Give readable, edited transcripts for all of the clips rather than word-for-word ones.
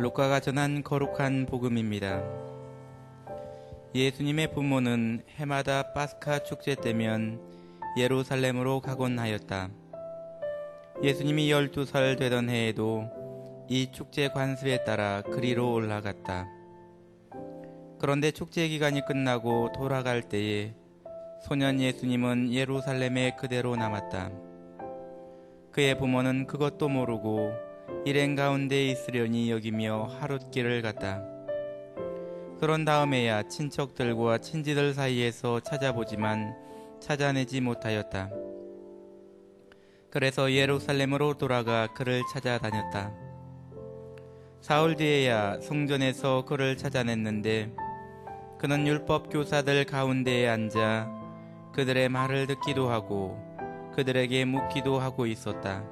루카가 전한 거룩한 복음입니다. 예수님의 부모는 해마다 파스카 축제 때면 예루살렘으로 가곤 하였다. 예수님이 12살 되던 해에도 이 축제 관습에 따라 그리로 올라갔다. 그런데 축제 기간이 끝나고 돌아갈 때에 소년 예수님은 예루살렘에 그대로 남았다. 그의 부모는 그것도 모르고 일행 가운데 있으려니 여기며 하룻길을 갔다. 그런 다음에야 친척들과 친지들 사이에서 찾아보지만 찾아내지 못하였다. 그래서 예루살렘으로 돌아가 그를 찾아다녔다. 사흘 뒤에야 성전에서 그를 찾아냈는데 그는 율법 교사들 가운데에 앉아 그들의 말을 듣기도 하고 그들에게 묻기도 하고 있었다.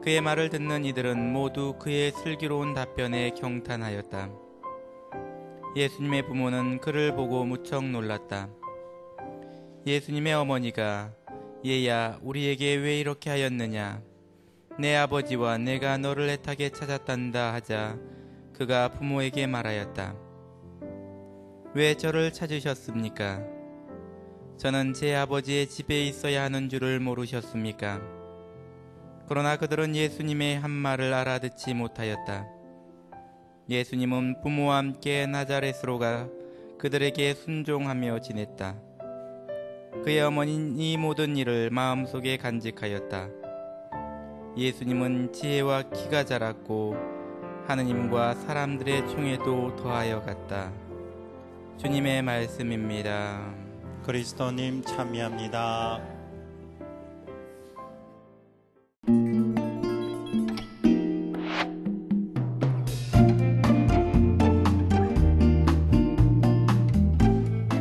그의 말을 듣는 이들은 모두 그의 슬기로운 답변에 경탄하였다. 예수님의 부모는 그를 보고 무척 놀랐다. 예수님의 어머니가 얘야 우리에게 왜 이렇게 하였느냐? 내 아버지와 내가 너를 애타게 찾았단다 하자 그가 부모에게 말하였다. 왜 저를 찾으셨습니까? 저는 제 아버지의 집에 있어야 하는 줄을 모르셨습니까? 그러나 그들은 예수님의 한 말을 알아듣지 못하였다. 예수님은 부모와 함께 나자렛으로 가 그들에게 순종하며 지냈다. 그의 어머니는 이 모든 일을 마음속에 간직하였다. 예수님은 지혜와 키가 자랐고 하느님과 사람들의 총에도 더하여 갔다. 주님의 말씀입니다. 그리스도님 참여합니다.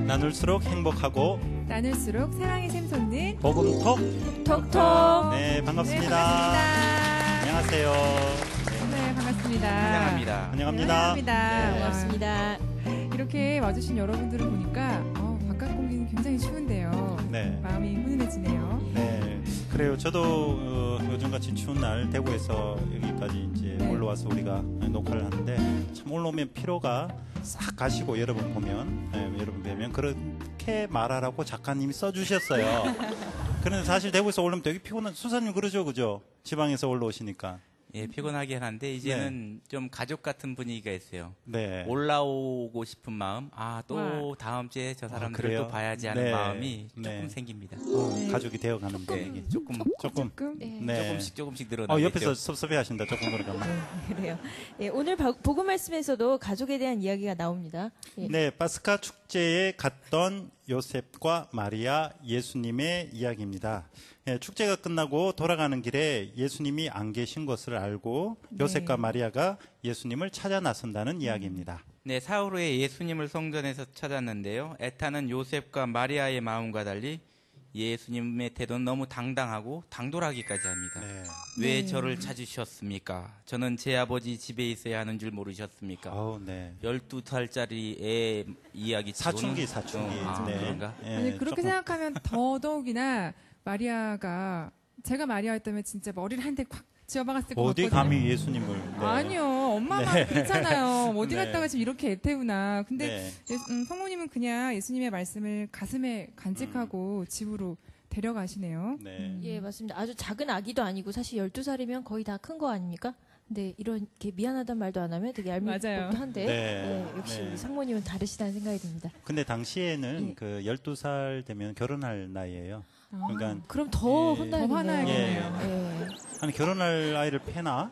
나눌수록 행복하고 나눌수록 사랑이 샘솟는 복음톡 톡톡. 네, 반갑습니다. 반갑습니다. 안녕하세요. 네, 반갑습니다. 환영합니다. 환영합니다. 네. 반갑습니다. 이렇게 와주신 여러분들을 보니까 바깥 공기는 굉장히 추운데요. 네. 마음이 훈훈해지네요. 네, 그래요. 저도 요즘같이 추운 날 대구에서 여기까지 이제 네. 올라와서 우리가 녹화를 하는데 참 올라오면 피로가 싹 가시고 여러분 보면 여러분 뵈면 그렇게 말하라고 작가님이 써주셨어요. 그런데 사실 대구에서 올라오면 되게 피곤한 수사님 그러죠, 그죠? 지방에서 올라오시니까. 예, 피곤하긴 한데 이제는 좀 가족 같은 분위기가 있어요. 네. 올라오고 싶은 마음, 또 와. 다음 주에 저 사람들을 그래요? 또 봐야지 하는 네. 마음이 조금 네. 생깁니다. 가족이 되어가는 네, 분위기. 조금 조금. 네. 네. 조금씩 늘어나겠죠. 옆에서 섭섭해 하신다. 조금 그러면. 그래요. 예, 오늘 복음 말씀에서도 가족에 대한 이야기가 나옵니다. 예. 네, 파스카 축제에 갔던 요셉과 마리아, 예수님의 이야기입니다. 예, 축제가 끝나고 돌아가는 길에 예수님이 안 계신 것을 알고 요셉과 마리아가 예수님을 찾아 나선다는 이야기입니다. 네, 사흘 후에 예수님을 성전에서 찾았는데요. 애타는 요셉과 마리아의 마음과 달리 예수님의 태도는 너무 당당하고 당돌하기까지 합니다. 네. 왜 저를 찾으셨습니까? 저는 제 아버지 집에 있어야 하는 줄 모르셨습니까? 네. 12살짜리 애 이야기 치고는 사춘기. 네. 그런가? 예, 아니, 그렇게 조금. 생각하면 더더욱이나 마리아가 제가 마리아였다면 진짜 머리를 한 대 콱 쥐어박았을 것 어디 같거든요. 감히 예수님을. 네. 아니요. 엄마가 그렇잖아요. 어디 네. 갔다가 지금 이렇게 애태우나. 근데 네. 성모님은 그냥 예수님의 말씀을 가슴에 간직하고 집으로 데려가시네요. 네. 예, 맞습니다. 아주 작은 아기도 아니고 사실 12살이면 거의 다 큰 거 아닙니까? 근데 이렇게 미안하단 말도 안 하면 되게 맞아요. 얄밉고 한데 네. 역시 네. 우리 상모님은 다르시다는 생각이 듭니다. 근데 당시에는 예. 그 12살 되면 결혼할 나이예요. 그러니까 그럼 더 예. 혼나야겠네요. 더 화나야겠네요. 예. 아니 결혼할 아이를 패나?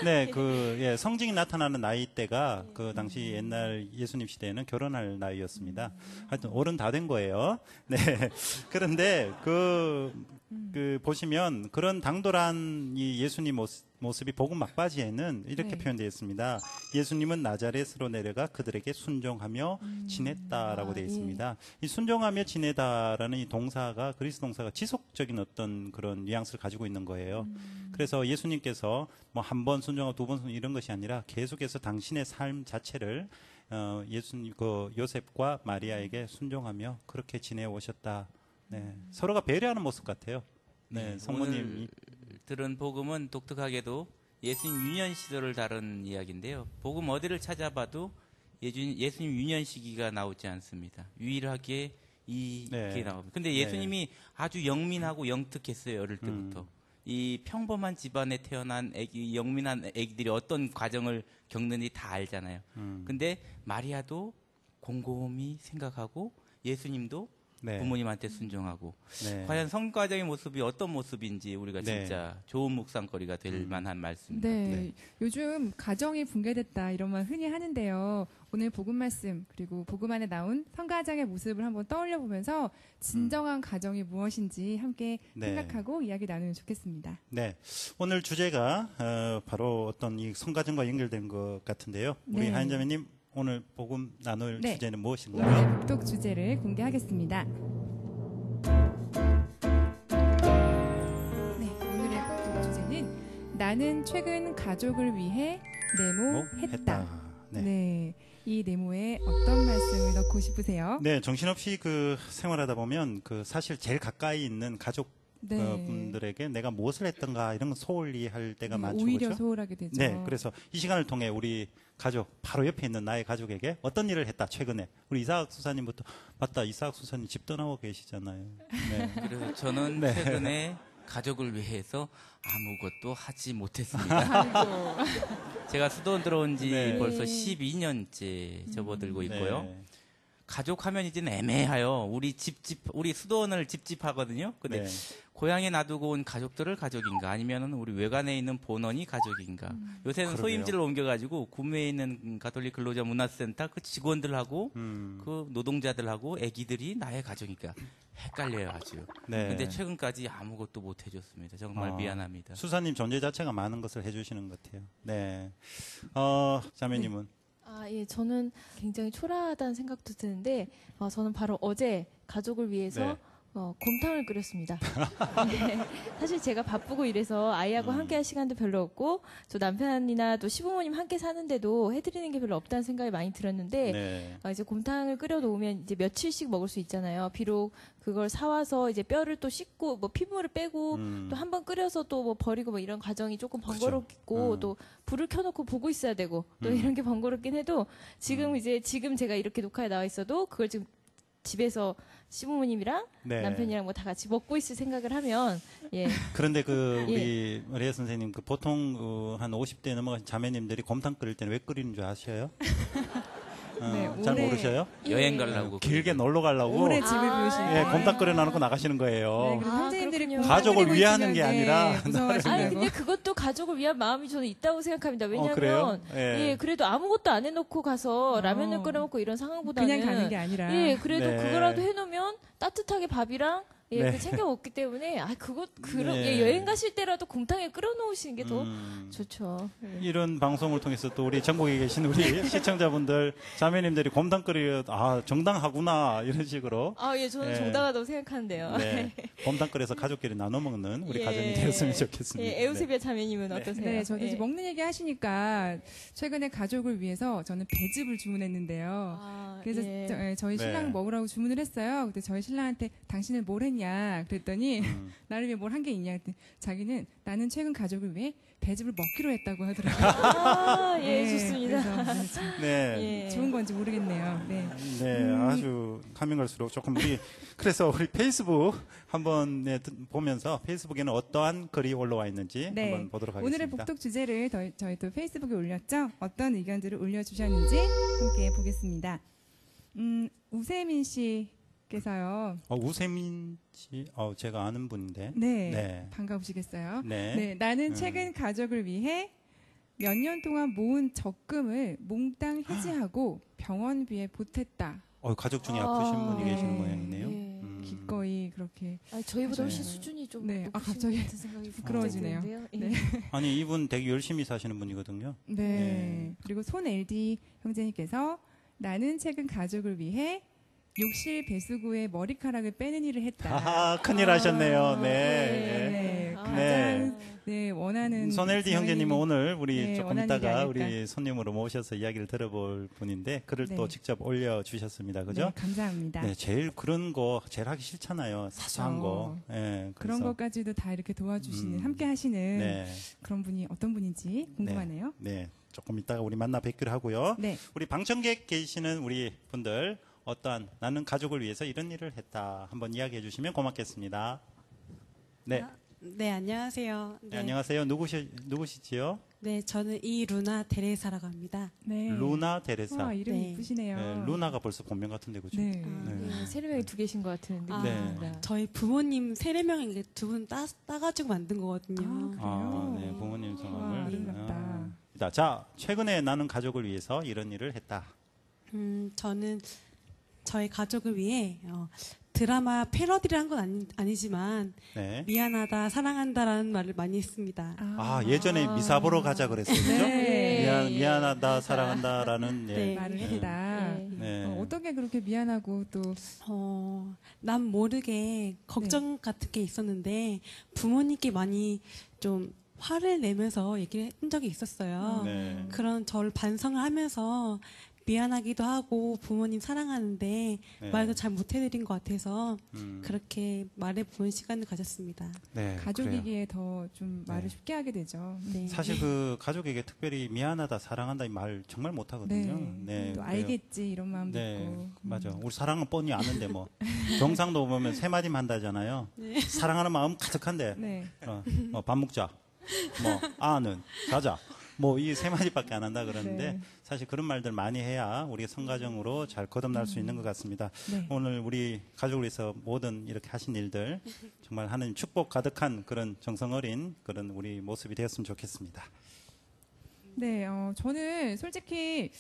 네, 성징이 나타나는 나이대가 그 당시 옛날 예수님 시대에는 결혼할 나이였습니다. 하여튼 어른 다 된 거예요. 네. 그런데 보시면 그런 당돌한 이 예수님 모습이 복음 막바지에는 이렇게 네. 표현되어 있습니다. 예수님은 나자렛으로 내려가 그들에게 순종하며 지냈다라고 되어 있습니다. 이 순종하며 지내다라는 이 동사가 그리스 동사가 지속적인 어떤 그런 뉘앙스를 가지고 있는 거예요. 그래서 예수님께서 뭐 한 번 순종하고 두 번 순종 이런 것이 아니라 계속해서 당신의 삶 자체를 예수님 요셉과 마리아에게 순종하며 그렇게 지내오셨다. 네. 서로가 배려하는 모습 같아요. 네, 성모님이 오늘 들은 복음은 독특하게도 예수님 유년 시절을 다룬 이야기인데요. 복음 어디를 찾아봐도 예수님 유년 시기가 나오지 않습니다. 유일하게 이게 나옵니다. 근데 예수님이 아주 영민하고 영특했어요. 어릴 때부터. 이 평범한 집안에 태어난 영민한 애기들이 어떤 과정을 겪는지 다 알잖아요. 근데 마리아도 곰곰이 생각하고 예수님도 부모님한테 순종하고 과연 성과적인 모습이 어떤 모습인지 우리가 진짜 좋은 묵상거리가 될 만한 말씀입니다. 요즘 가정이 붕괴됐다 이런 말 흔히 하는데요. 오늘 복음 말씀 그리고 복음 안에 나온 성가장의 모습을 한번 떠올려 보면서 진정한 가정이 무엇인지 함께 생각하고 이야기 나누면 좋겠습니다. 네, 오늘 주제가 바로 어떤 이 성가정과 연결된 것 같은데요. 우리 하연자매님 오늘 복음 나눌 주제는 무엇인가요? 오늘의 묵독 주제를 공개하겠습니다. 오늘의 묵독 주제는 나는 최근 가족을 위해 네모했다. 이 네모에 어떤 말씀을 넣고 싶으세요? 네, 정신없이 그 생활하다 보면 그 사실 제일 가까이 있는 가족 분들에게 내가 무엇을 했던가 이런 거 소홀히 할 때가 많죠. 오히려 그렇죠? 소홀하게 되죠. 네, 그래서 이 시간을 통해 우리 가족, 바로 옆에 있는 나의 가족에게 어떤 일을 했다, 최근에. 우리 이사학 수사님부터, 맞다, 이사학 수사님 집 떠나고 계시잖아요. 네. 그래서 저는 최근에 가족을 위해서 아무것도 하지 못했습니다. 제가 수도원 들어온 지 벌써 12년째 접어들고 있고요. 가족 하면 이제는 애매해요. 우리 수도원을 집집하거든요. 근데 고향에 놔두고 온 가족들을 가족인가 아니면은 우리 외관에 있는 본원이 가족인가. 요새는 소임지를 옮겨가지고 구매에 있는 가톨릭 근로자 문화센터 그 직원들하고 그 노동자들하고 애기들이 나의 가족이니까 헷갈려요 아주. 근데 최근까지 아무것도 못 해줬습니다. 정말 미안합니다. 수사님 존재 자체가 많은 것을 해주시는 것 같아요. 네. 자매님은? 예, 저는 굉장히 초라하다는 생각도 드는데, 저는 바로 어제 가족을 위해서 곰탕을 끓였습니다. 사실 제가 바쁘고 이래서 아이하고 함께 할 시간도 별로 없고, 저 남편이나 또 시부모님 함께 사는데도 해드리는 게 별로 없다는 생각이 많이 들었는데, 이제 곰탕을 끓여 놓으면 이제 며칠씩 먹을 수 있잖아요. 비록 그걸 사와서 이제 뼈를 또 씻고, 뭐 피부를 빼고, 또 한 번 끓여서 또 뭐 버리고 뭐 이런 과정이 조금 번거롭고, 또 불을 켜놓고 보고 있어야 되고, 또 이런 게 번거롭긴 해도, 지금 제가 이렇게 녹화에 나와 있어도 그걸 지금 집에서 시부모님이랑 남편이랑 뭐 다 같이 먹고 있을 생각을 하면 그런데 우리 레아 선생님 보통 한 50대 넘어가신 자매님들이 곰탕 끓일 때는 왜 끓이는 줄 아셔요? 잘 모르셔요? 여행 가려고 길게 놀러 가려고 오래 집을 비우시고 곰탕 끓여 놔놓고 나가시는 거예요. 형제님들이 가족을 위하는 게 아니라 근데 그것도 가족을 위한 마음이 저는 있다고 생각합니다. 왜냐하면 그래도 아무것도 안 해놓고 가서 라면을 끓여 먹고 이런 상황보다는 그냥 가는 게 아니라 그래도 그거라도 해놓으면 따뜻하게 밥이랑 챙겨 먹기 때문에 여행 가실 때라도 곰탕에 끓여 놓으시는 게 더 좋죠. 이런 방송을 통해서 또 우리 전국에 계신 우리 시청자분들, 자매님들이 곰탕 끓여 정당하구나 이런 식으로. 저는 정당하다고 생각하는데요. 곰탕 끓여서 가족끼리 나눠 먹는 우리 가정이 되었으면 좋겠습니다. 에우세비아 자매님은 어떠세요? 저도 이제 먹는 얘기 하시니까 최근에 가족을 위해서 저는 배즙을 주문했는데요. 그래서 저희 신랑 먹으라고 주문을 했어요. 근데 저희 신랑한테 당신은 뭘 했냐 그랬더니 나를 위해 뭘 한 게 있냐 그랬더니 자기는 나는 최근 가족을 위해 배즙을 먹기로 했다고 하더라고요. 좋습니다. 그래서 좋은 건지 모르겠네요. 아주 가면 갈수록 조금 그래서 우리 페이스북 한번 보면서 페이스북에는 어떠한 글이 올라와 있는지 한번 보도록 하겠습니다. 오늘의 복독 주제를 저희 또 페이스북에 올렸죠. 어떤 의견들을 올려주셨는지 함께 보겠습니다. 우세민 씨께서요. 우세민 씨, 제가 아는 분인데. 반가우시겠어요. 나는 최근 가족을 위해 몇 년 동안 모은 적금을 몽땅 해지하고 병원비에 보탰다. 가족 중에 아프신 분이 계시는 모양이네요. 기꺼이 그렇게. 저희보다 훨씬 수준이 좀 높으신 갑자기 같은 생각이 부끄러워지네요. 아니 이분 되게 열심히 사시는 분이거든요. 그리고 손 LD 형제님께서 나는 최근 가족을 위해 욕실 배수구에 머리카락을 빼는 일을 했다. 큰일 하셨네요. 가장 네, 원하는 손엘디 형제님은 오늘 우리 네, 조금 원하는 게 있다가 아닐까. 우리 손님으로 모셔서 이야기를 들어볼 분인데 글을 네. 또 직접 올려주셨습니다. 그죠? 네, 감사합니다. 네, 제일 그런 거 제일 하기 싫잖아요. 사소한 거. 예, 그런 그래서, 것까지도 다 이렇게 도와주시는, 음. 함께 하시는 네, 그런 분이 어떤 분인지 궁금하네요. 네, 조금 이따가 우리 만나 뵙기로 하고요. 네. 우리 방청객 계시는 우리 분들 어떠한 나는 가족을 위해서 이런 일을 했다 한번 이야기해 주시면 고맙겠습니다. 네, 네, 안녕하세요. 네, 안녕하세요. 누구시지요? 네, 저는 이루나 테레사라고 합니다. 네. 루나 데레사. 와, 이름 네. 이쁘시네요. 네, 루나가 벌써 본명 같은데 그죠? 네. 네, 세르명이 두 계신 것 같은 느낌이 아, 네. 듭니다. 저희 부모님 세례명이 두 분 따가지고 만든 거거든요. 그래요? 네, 부모님 와, 성함을. 아름답다. 자, 최근에 나는 가족을 위해서 이런 일을 했다. 저는 저희 가족을 위해 드라마 패러디를 한 건 아니지만 네. 미안하다, 사랑한다라는 말을 많이 했습니다. 예전에 미사 보러 가자 그랬어요. 그죠? 네. 미안하다, 사랑한다라는 예. 네. 말을 했다. 네. 네. 어떻게 그렇게 미안하고 또 남 모르게 걱정 같은 게 있었는데 부모님께 많이 좀 화를 내면서 얘기를 했던 적이 있었어요. 네. 그런 저를 반성을 하면서 미안하기도 하고 부모님 사랑하는데 네. 말도 잘 못해드린 것 같아서 음. 그렇게 말해보는 시간을 가졌습니다. 네, 그래요. 가족이기에 더 좀 말을 네. 쉽게 하게 되죠. 네. 사실 그 가족에게 특별히 미안하다, 사랑한다 이 말 정말 못 하거든요. 또 그래요. 알겠지 이런 마음도 네, 있고. 맞아. 우리 사랑은 뻔히 아는데 뭐 경상도 보면 세 마디만 한다잖아요. 사랑하는 마음 가득한데 네. 뭐 밥 먹자, 뭐 아는 자자, 뭐 이 세 마디밖에 안 한다 그러는데 네. 사실 그런 말들 많이 해야 우리 성가정으로 잘 거듭날 수 있는 것 같습니다. 네. 오늘 우리 가족을 위해서 모든 이렇게 하신 일들 정말 하나님 축복 가득한 그런 정성 어린 그런 우리 모습이 되었으면 좋겠습니다. 네, 저는 솔직히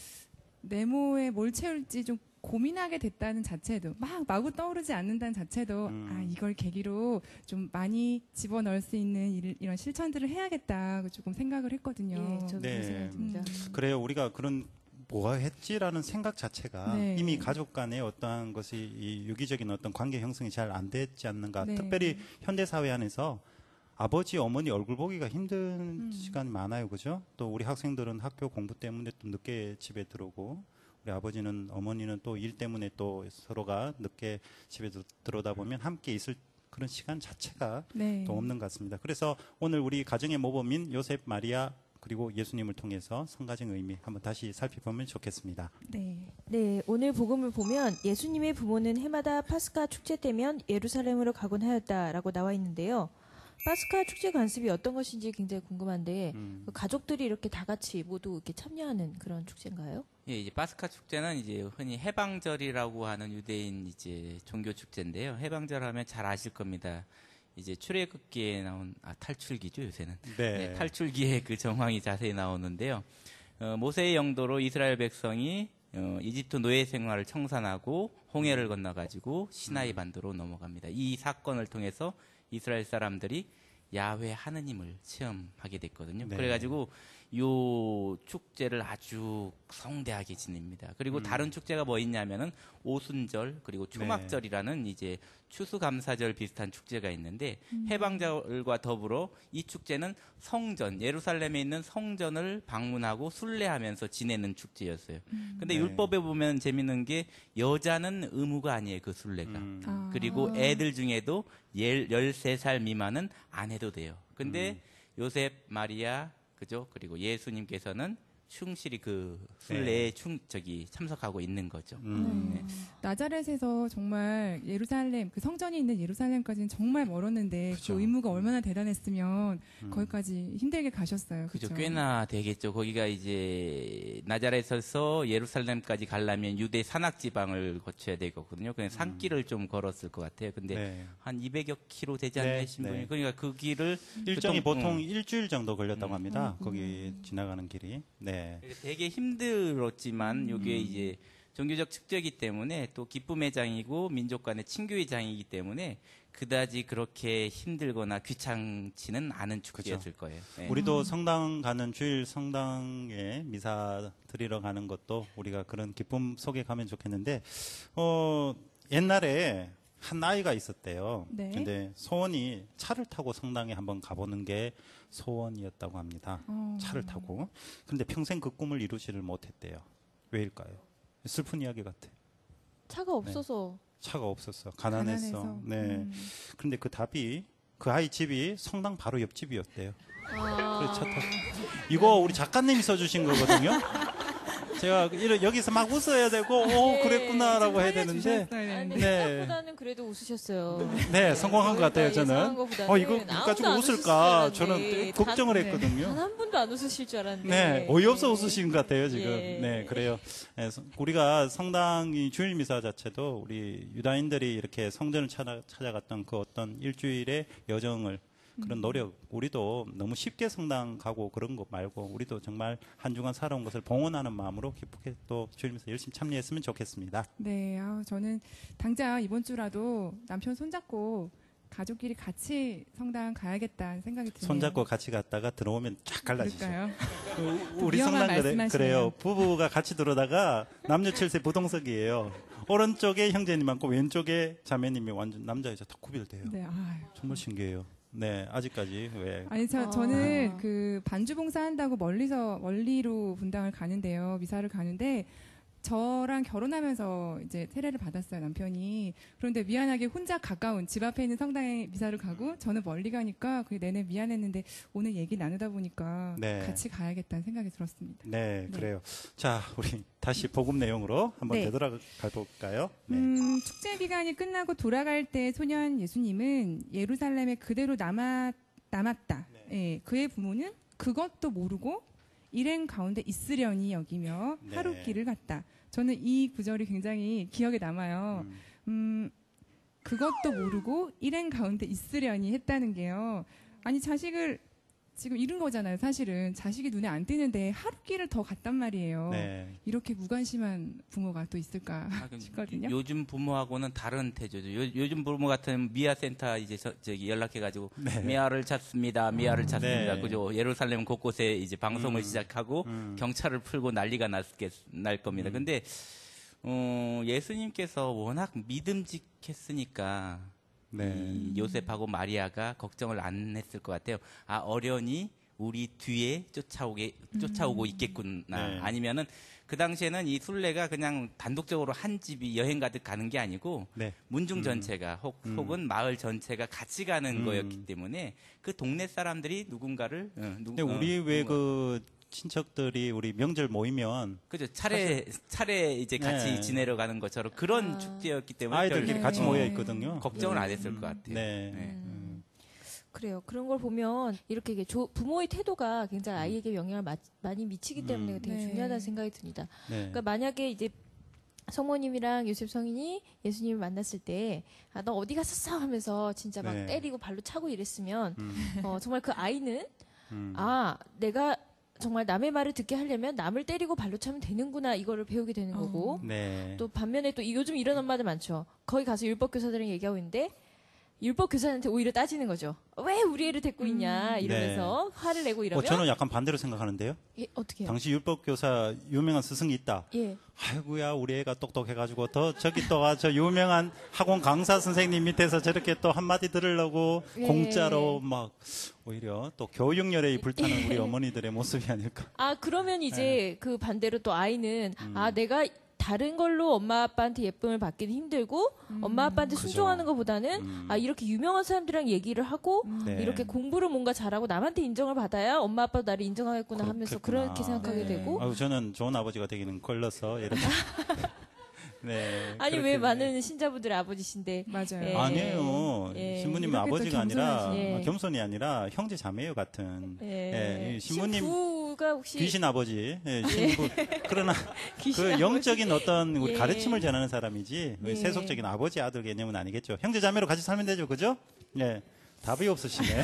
네모에 뭘 채울지 좀 고민하게 됐다는 자체도 막 마구 떠오르지 않는다는 자체도 이걸 계기로 좀 많이 집어넣을 수 있는 이런 실천들을 해야겠다 조금 생각을 했거든요. 예, 저도 네. 그 생각이 듭니다. 그래요. 우리가 그런 뭐가 했지라는 생각 자체가 네. 이미 가족 간의 어떠한 것이 이 유기적인 어떤 관계 형성이 잘 안 됐지 않는가. 네. 특별히 현대 사회 안에서 아버지, 어머니 얼굴 보기가 힘든 시간이 많아요. 그죠? 또 우리 학생들은 학교 공부 때문에 또 늦게 집에 들어오고 우리 아버지는 어머니는 또 일 때문에 또 서로가 늦게 집에 들어오다 보면 함께 있을 그런 시간 자체가 네. 또 없는 것 같습니다. 그래서 오늘 우리 가정의 모범인 요셉, 마리아 그리고 예수님을 통해서 성가정의 의미 한번 다시 살펴보면 좋겠습니다. 네. 네, 오늘 복음을 보면 예수님의 부모는 해마다 파스카 축제 때면 예루살렘으로 가곤 하였다라고 나와 있는데요. 파스카 축제 관습이 어떤 것인지 굉장히 궁금한데 가족들이 이렇게 다 같이 모두 이렇게 참여하는 그런 축제인가요? 예, 이제 파스카 축제는 이제 흔히 해방절이라고 하는 유대인 이제 종교 축제인데요. 해방절 하면 잘 아실 겁니다. 이제 출애굽기에 나온 탈출기죠 요새는. 네, 탈출기에 그 정황이 자세히 나오는데요. 모세의 영도로 이스라엘 백성이 이집트 노예 생활을 청산하고 홍해를 건너가지고 시나이 반도로 넘어갑니다. 이 사건을 통해서 이스라엘 사람들이 야훼 하느님을 체험하게 됐거든요. 네. 그래가지고 요 축제를 아주 성대하게 지냅니다. 그리고 다른 축제가 뭐 있냐면은 오순절 그리고 초막절이라는 이제 추수감사절 비슷한 축제가 있는데 해방절과 더불어 이 축제는 성전 예루살렘에 있는 성전을 방문하고 순례하면서 지내는 축제였어요. 근데 네. 율법에 보면 재밌는 게 여자는 의무가 아니에요. 그 순례가. 그리고 애들 중에도 13살 미만은 안 해도 돼요. 근데 요셉, 마리아 그죠? 그리고 예수님께서는 충실히 그 순례에 참석하고 있는 거죠. 네. 나자렛에서 정말 예루살렘 그 성전이 있는 예루살렘까지는 정말 멀었는데 그쵸. 그 의무가 얼마나 대단했으면 거기까지 힘들게 가셨어요. 그죠. 그죠? 꽤나 되겠죠. 거기가 이제 나자렛에서 예루살렘까지 가려면 유대 산악 지방을 거쳐야 되거든요. 그냥 산길을 좀 걸었을 것 같아요. 근데 네. 한 200여 킬로 되지 않나요, 네, 신분이? 네. 그러니까 그 길을 일정이 보통 일주일 정도 걸렸다고 합니다. 거기 지나가는 길이. 네. 되게 힘들었지만 이게 이제 종교적 축제이기 때문에 또 기쁨의 장이고 민족 간의 친교의 장이기 때문에 그다지 그렇게 힘들거나 귀찮지는 않은 축제였을 거예요. 네. 우리도 성당 가는 주일 성당에 미사 드리러 가는 것도 우리가 그런 기쁨 속에 가면 좋겠는데 옛날에 한 아이가 있었대요. 네. 근데 소원이 차를 타고 성당에 한번 가보는 게 소원이었다고 합니다. 차를 타고. 근데 평생 그 꿈을 이루지를 못했대요. 왜일까요? 슬픈 이야기 같아. 차가 없어서. 차가 없었어. 가난했어. 가난해서. 네. 그런데 그 답이 그 아이 집이 성당 바로 옆집이었대요. 그래서 차 타고. 이거 우리 작가님이 써주신 거거든요. 제가 여기서 막 웃어야 되고, 오, 그랬구나라고 해야 되는데. 아니, 네. 생각보다는 그래도 웃으셨어요. 네, 성공한 것 같아요, 예상한 저는. 것보다는 이거 아무도 가지고 안 웃을까? 웃으실 줄 저는 알았는데. 걱정을 단 했거든요. 한 분도 안 웃으실 줄 알았는데. 네, 어이없어 웃으신 것 같아요, 지금. 예. 네, 그래요. 네, 우리가 성당이 주일 미사 자체도 우리 유다인들이 이렇게 성전을 찾아갔던 그 어떤 일주일의 여정을 그런 노력, 우리도 너무 쉽게 성당 가고 그런 거 말고 우리도 정말 한 주간 살아온 것을 봉헌하는 마음으로 기쁘게 또 주일 미사 열심히 참여했으면 좋겠습니다. 네, 저는 당장 이번 주라도 남편 손잡고 가족끼리 같이 성당 가야겠다는 생각이 드네요. 손잡고 같이 갔다가 들어오면 쫙 갈라지죠. 그럴까요? 우리 위험한 성당 말씀하시네요. 그래요. 부부가 같이 들어오다가 남녀 7세 부동석이에요. 오른쪽에 형제님 앉고 왼쪽에 자매님이 완전 남자 여자 다 구별돼요. 네, 정말 신기해요. 네, 아직까지 왜? 아니 저는 그 반주 봉사한다고 멀리로 분당을 가는데요. 미사를 가는데 저랑 결혼하면서 이제 세례를 받았어요, 남편이. 그런데 미안하게 혼자 가까운 집 앞에 있는 성당에 미사를 가고 저는 멀리 가니까 그게 내내 미안했는데 오늘 얘기 나누다 보니까 네. 같이 가야겠다는 생각이 들었습니다. 네, 네. 그래요. 자, 우리 다시 복음 내용으로 한번 네. 되돌아가 볼까요? 네. 축제 기간이 끝나고 돌아갈 때 소년 예수님은 예루살렘에 그대로 남았다. 예, 그의 부모는 그것도 모르고 일행 가운데 있으려니 여기며 네. 하루 길을 갔다. 저는 이 구절이 굉장히 기억에 남아요. 그것도 모르고 일행 가운데 있으려니 했다는 게요. 아니 자식을 지금 잃은 거잖아요. 사실은 자식이 눈에 안 띄는데 하루 길을 더 갔단 말이에요. 네. 이렇게 무관심한 부모가 또 있을까 싶거든요. 요즘 부모하고는 다른 태조죠. 요즘 부모 같은 미아 센터 이제 저기 연락해가지고 미아를 찾습니다. 미아를 찾습니다. 네. 그죠? 예루살렘 곳곳에 이제 방송을 시작하고 경찰을 풀고 난리가 날 겁니다. 근데 예수님께서 워낙 믿음직했으니까 네. 이 요셉하고 마리아가 걱정을 안 했을 것 같아요. 아, 어련히 우리 뒤에 쫓아오고 있겠구나. 네. 아니면은 그 당시에는 이 순례가 그냥 단독적으로 한 집이 여행 가듯 가는 게 아니고 네. 문중 전체가 혹은 마을 전체가 같이 가는 거였기 때문에 그 동네 사람들이 누군가를 근데 우리 왜 그 친척들이 우리 명절 모이면 그죠 차례 이제 같이 네. 지내러 가는 것처럼 그런 축제였기 때문에 아이들끼리 별 같이 네. 모여 있거든요. 걱정을 안 했을 것 같아요. 네. 네. 그래요. 그런 걸 보면 이렇게 부모의 태도가 굉장히 아이에게 영향을 많이 미치기 때문에 되게 네. 중요하다는 생각이 듭니다. 네. 그러니까 만약에 이제 성모님이랑 요셉 성인이 예수님을 만났을 때, 아, 너 어디 갔었어? 하면서 진짜 막 네. 때리고 발로 차고 이랬으면, 정말 그 아이는, 음. 아, 내가 정말 남의 말을 듣게 하려면 남을 때리고 발로 차면 되는구나, 이거를 배우게 되는 거고, 네. 또 반면에 또 요즘 이런 엄마들 많죠. 거기 가서 율법교사들이랑 얘기하고 있는데, 율법교사한테 오히려 따지는 거죠. 왜 우리 애를 데리고 있냐, 이러면서 화를 내고 이러면. 저는 약간 반대로 생각하는데요. 예, 어떻게 해요? 당시 율법교사 유명한 스승이 있다. 예. 아이고야 우리 애가 똑똑해가지고 저기 또 저 유명한 학원 강사 선생님 밑에서 저렇게 또 한마디 들으려고 예. 공짜로 막 오히려 또 교육열에 불타는 우리 어머니들의 모습이 아닐까. 아, 그러면 네. 이제 그 반대로 또 아이는, 아, 내가 다른 걸로 엄마 아빠한테 예쁨을 받기는 힘들고, 엄마 아빠한테 그죠. 순종하는 것보다는, 아, 이렇게 유명한 사람들이랑 얘기를 하고, 네. 이렇게 공부를 뭔가 잘하고 남한테 인정을 받아야 엄마 아빠도 나를 인정하겠구나 하면서 그렇구나. 그렇게 생각하게 네. 되고. 아유, 저는 좋은 아버지가 되기는 걸러서 이렇게. 네. 아니, 그렇게 왜 많은 신자분들의 아버지신데. 맞아요. 예. 아니에요. 예. 신부님은 이렇게 또 아버지가 아니라 겸손하시- 예. 겸손이 아니라 형제 자매요 같은. 예. 이 신부님 신부가 혹시. 귀신 아버지, 신부. 그러나 귀신 그 아버지. 영적인 어떤 우리 예. 가르침을 전하는 사람이지 왜 예. 세속적인 아버지 아들 개념은 아니겠죠. 형제 자매로 같이 살면 되죠, 그죠? 예. 답이 없으시네.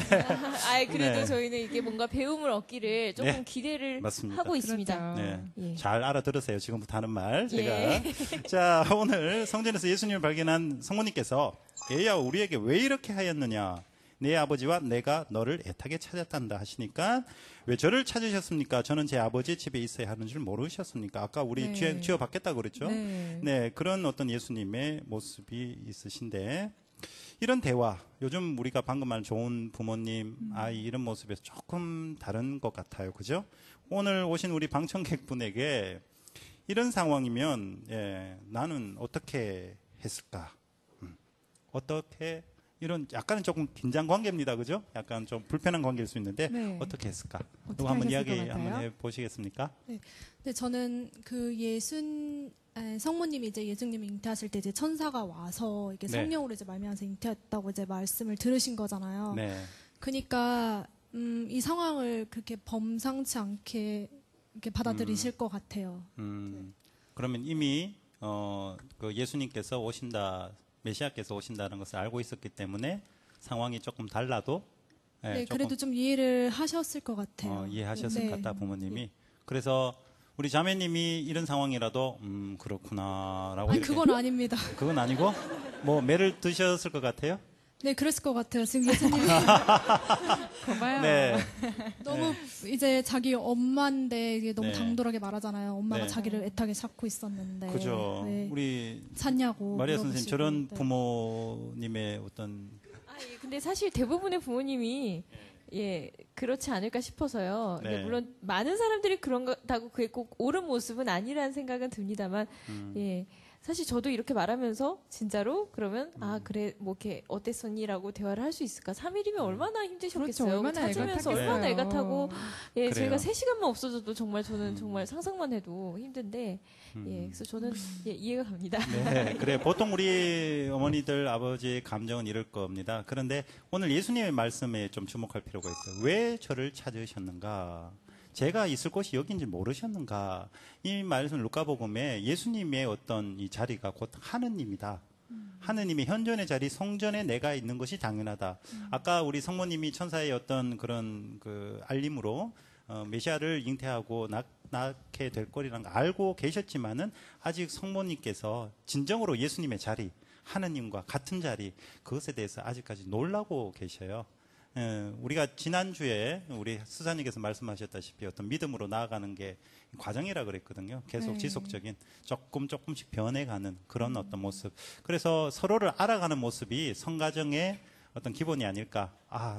아이, 그래도 네. 저희는 이게 뭔가 배움을 얻기를 조금 네. 기대를 맞습니다. 하고 있습니다. 그렇죠. 네. 예. 잘 알아들으세요. 지금부터 하는 말. 제가. 예. 자, 오늘 성전에서 예수님을 발견한 성모님께서 얘야, 우리에게 왜 이렇게 하였느냐? 내 아버지와 내가 너를 애타게 찾았단다 하시니까 왜 저를 찾으셨습니까? 저는 제 아버지 집에 있어야 하는 줄 모르셨습니까? 아까 우리 네. 쥐어받겠다고 그랬죠? 네. 네, 그런 어떤 예수님의 모습이 있으신데 이런 대화, 요즘 우리가 방금 말한 좋은 부모님, 아이 이런 모습에서 조금 다른 것 같아요. 그죠? 오늘 오신 우리 방청객분에게 이런 상황이면 나는 어떻게 했을까? 어떻게 이런 약간은 조금 긴장 관계입니다. 그죠? 약간 좀 불편한 관계일 수 있는데 네. 어떻게 했을까? 어떻게 누구 한번 하셨을 이야기 것 같아요? 한번 해보시겠습니까? 네, 저는 그 성모님이 이제 예수님이 잉태하실 때 이제 천사가 와서 이게 네. 성령으로 이제 말미암아서 잉태했다고 이제 말씀을 들으신 거잖아요. 네. 그러니까 이 상황을 그렇게 범상치 않게 이렇게 받아들이실 것 같아요. 그러면 이미 그 예수님께서 오신다, 메시아께서 오신다는 것을 알고 있었기 때문에 상황이 조금 달라도 네, 조금, 그래도 좀 이해를 하셨을 것 같아요. 이해하셨을 네. 것 같다 부모님이. 그래서 우리 자매님이 이런 상황이라도 그렇구나라고. 아니 이렇게. 그건 아닙니다. 그건 아니고 뭐 매를 드셨을 것 같아요. 네, 그랬을 것 같아요. 지금 예수님이 거봐요. 네. 너무 이제 자기 엄마인데 이게 너무 네. 당돌하게 말하잖아요. 엄마가 네. 자기를 애타게 찾고 있었는데. 그죠. 네. 우리 찾냐고. 마리아 선생님 물어보시고. 저런 네. 부모님의 어떤 근데 사실 대부분의 부모님이 그렇지 않을까 싶어서요. 네. 물론 많은 사람들이 그런 거다고 그게 꼭 옳은 모습은 아니라는 생각은 듭니다만, 사실 저도 이렇게 말하면서 진짜로 그러면 그래 뭐 이렇게 어땠었니라고 대화를 할 수 있을까? 3일이면 얼마나 힘드셨겠어요. 그렇죠. 얼마나 애가 찾으면서 타겠어요. 얼마나 애가 타고 그래요. 저희가 3시간만 없어져도 정말 저는 정말 상상만 해도 힘든데 그래서 저는 이해가 갑니다. 네, 그래. 보통 우리 어머니들, 아버지의 감정은 이럴 겁니다. 그런데 오늘 예수님의 말씀에 좀 주목할 필요가 있어요. 왜 저를 찾으셨는가? 제가 있을 곳이 여기인지 모르셨는가? 이 말씀 루카복음에 예수님의 어떤 이 자리가 곧 하느님이다. 하느님의 현존의 자리, 성전에 내가 있는 것이 당연하다. 아까 우리 성모님이 천사의 어떤 그런 그 알림으로 메시아를 잉태하고 낳게 될 거리라는 걸 알고 계셨지만은 아직 성모님께서 진정으로 예수님의 자리, 하느님과 같은 자리, 그것에 대해서 아직까지 놀라고 계셔요. 우리가 지난주에 우리 수사님께서 말씀하셨다시피 어떤 믿음으로 나아가는 게 과정이라 그랬거든요. 계속 네. 지속적인 조금씩 변해가는 그런 어떤 모습. 그래서 서로를 알아가는 모습이 성가정의 어떤 기본이 아닐까.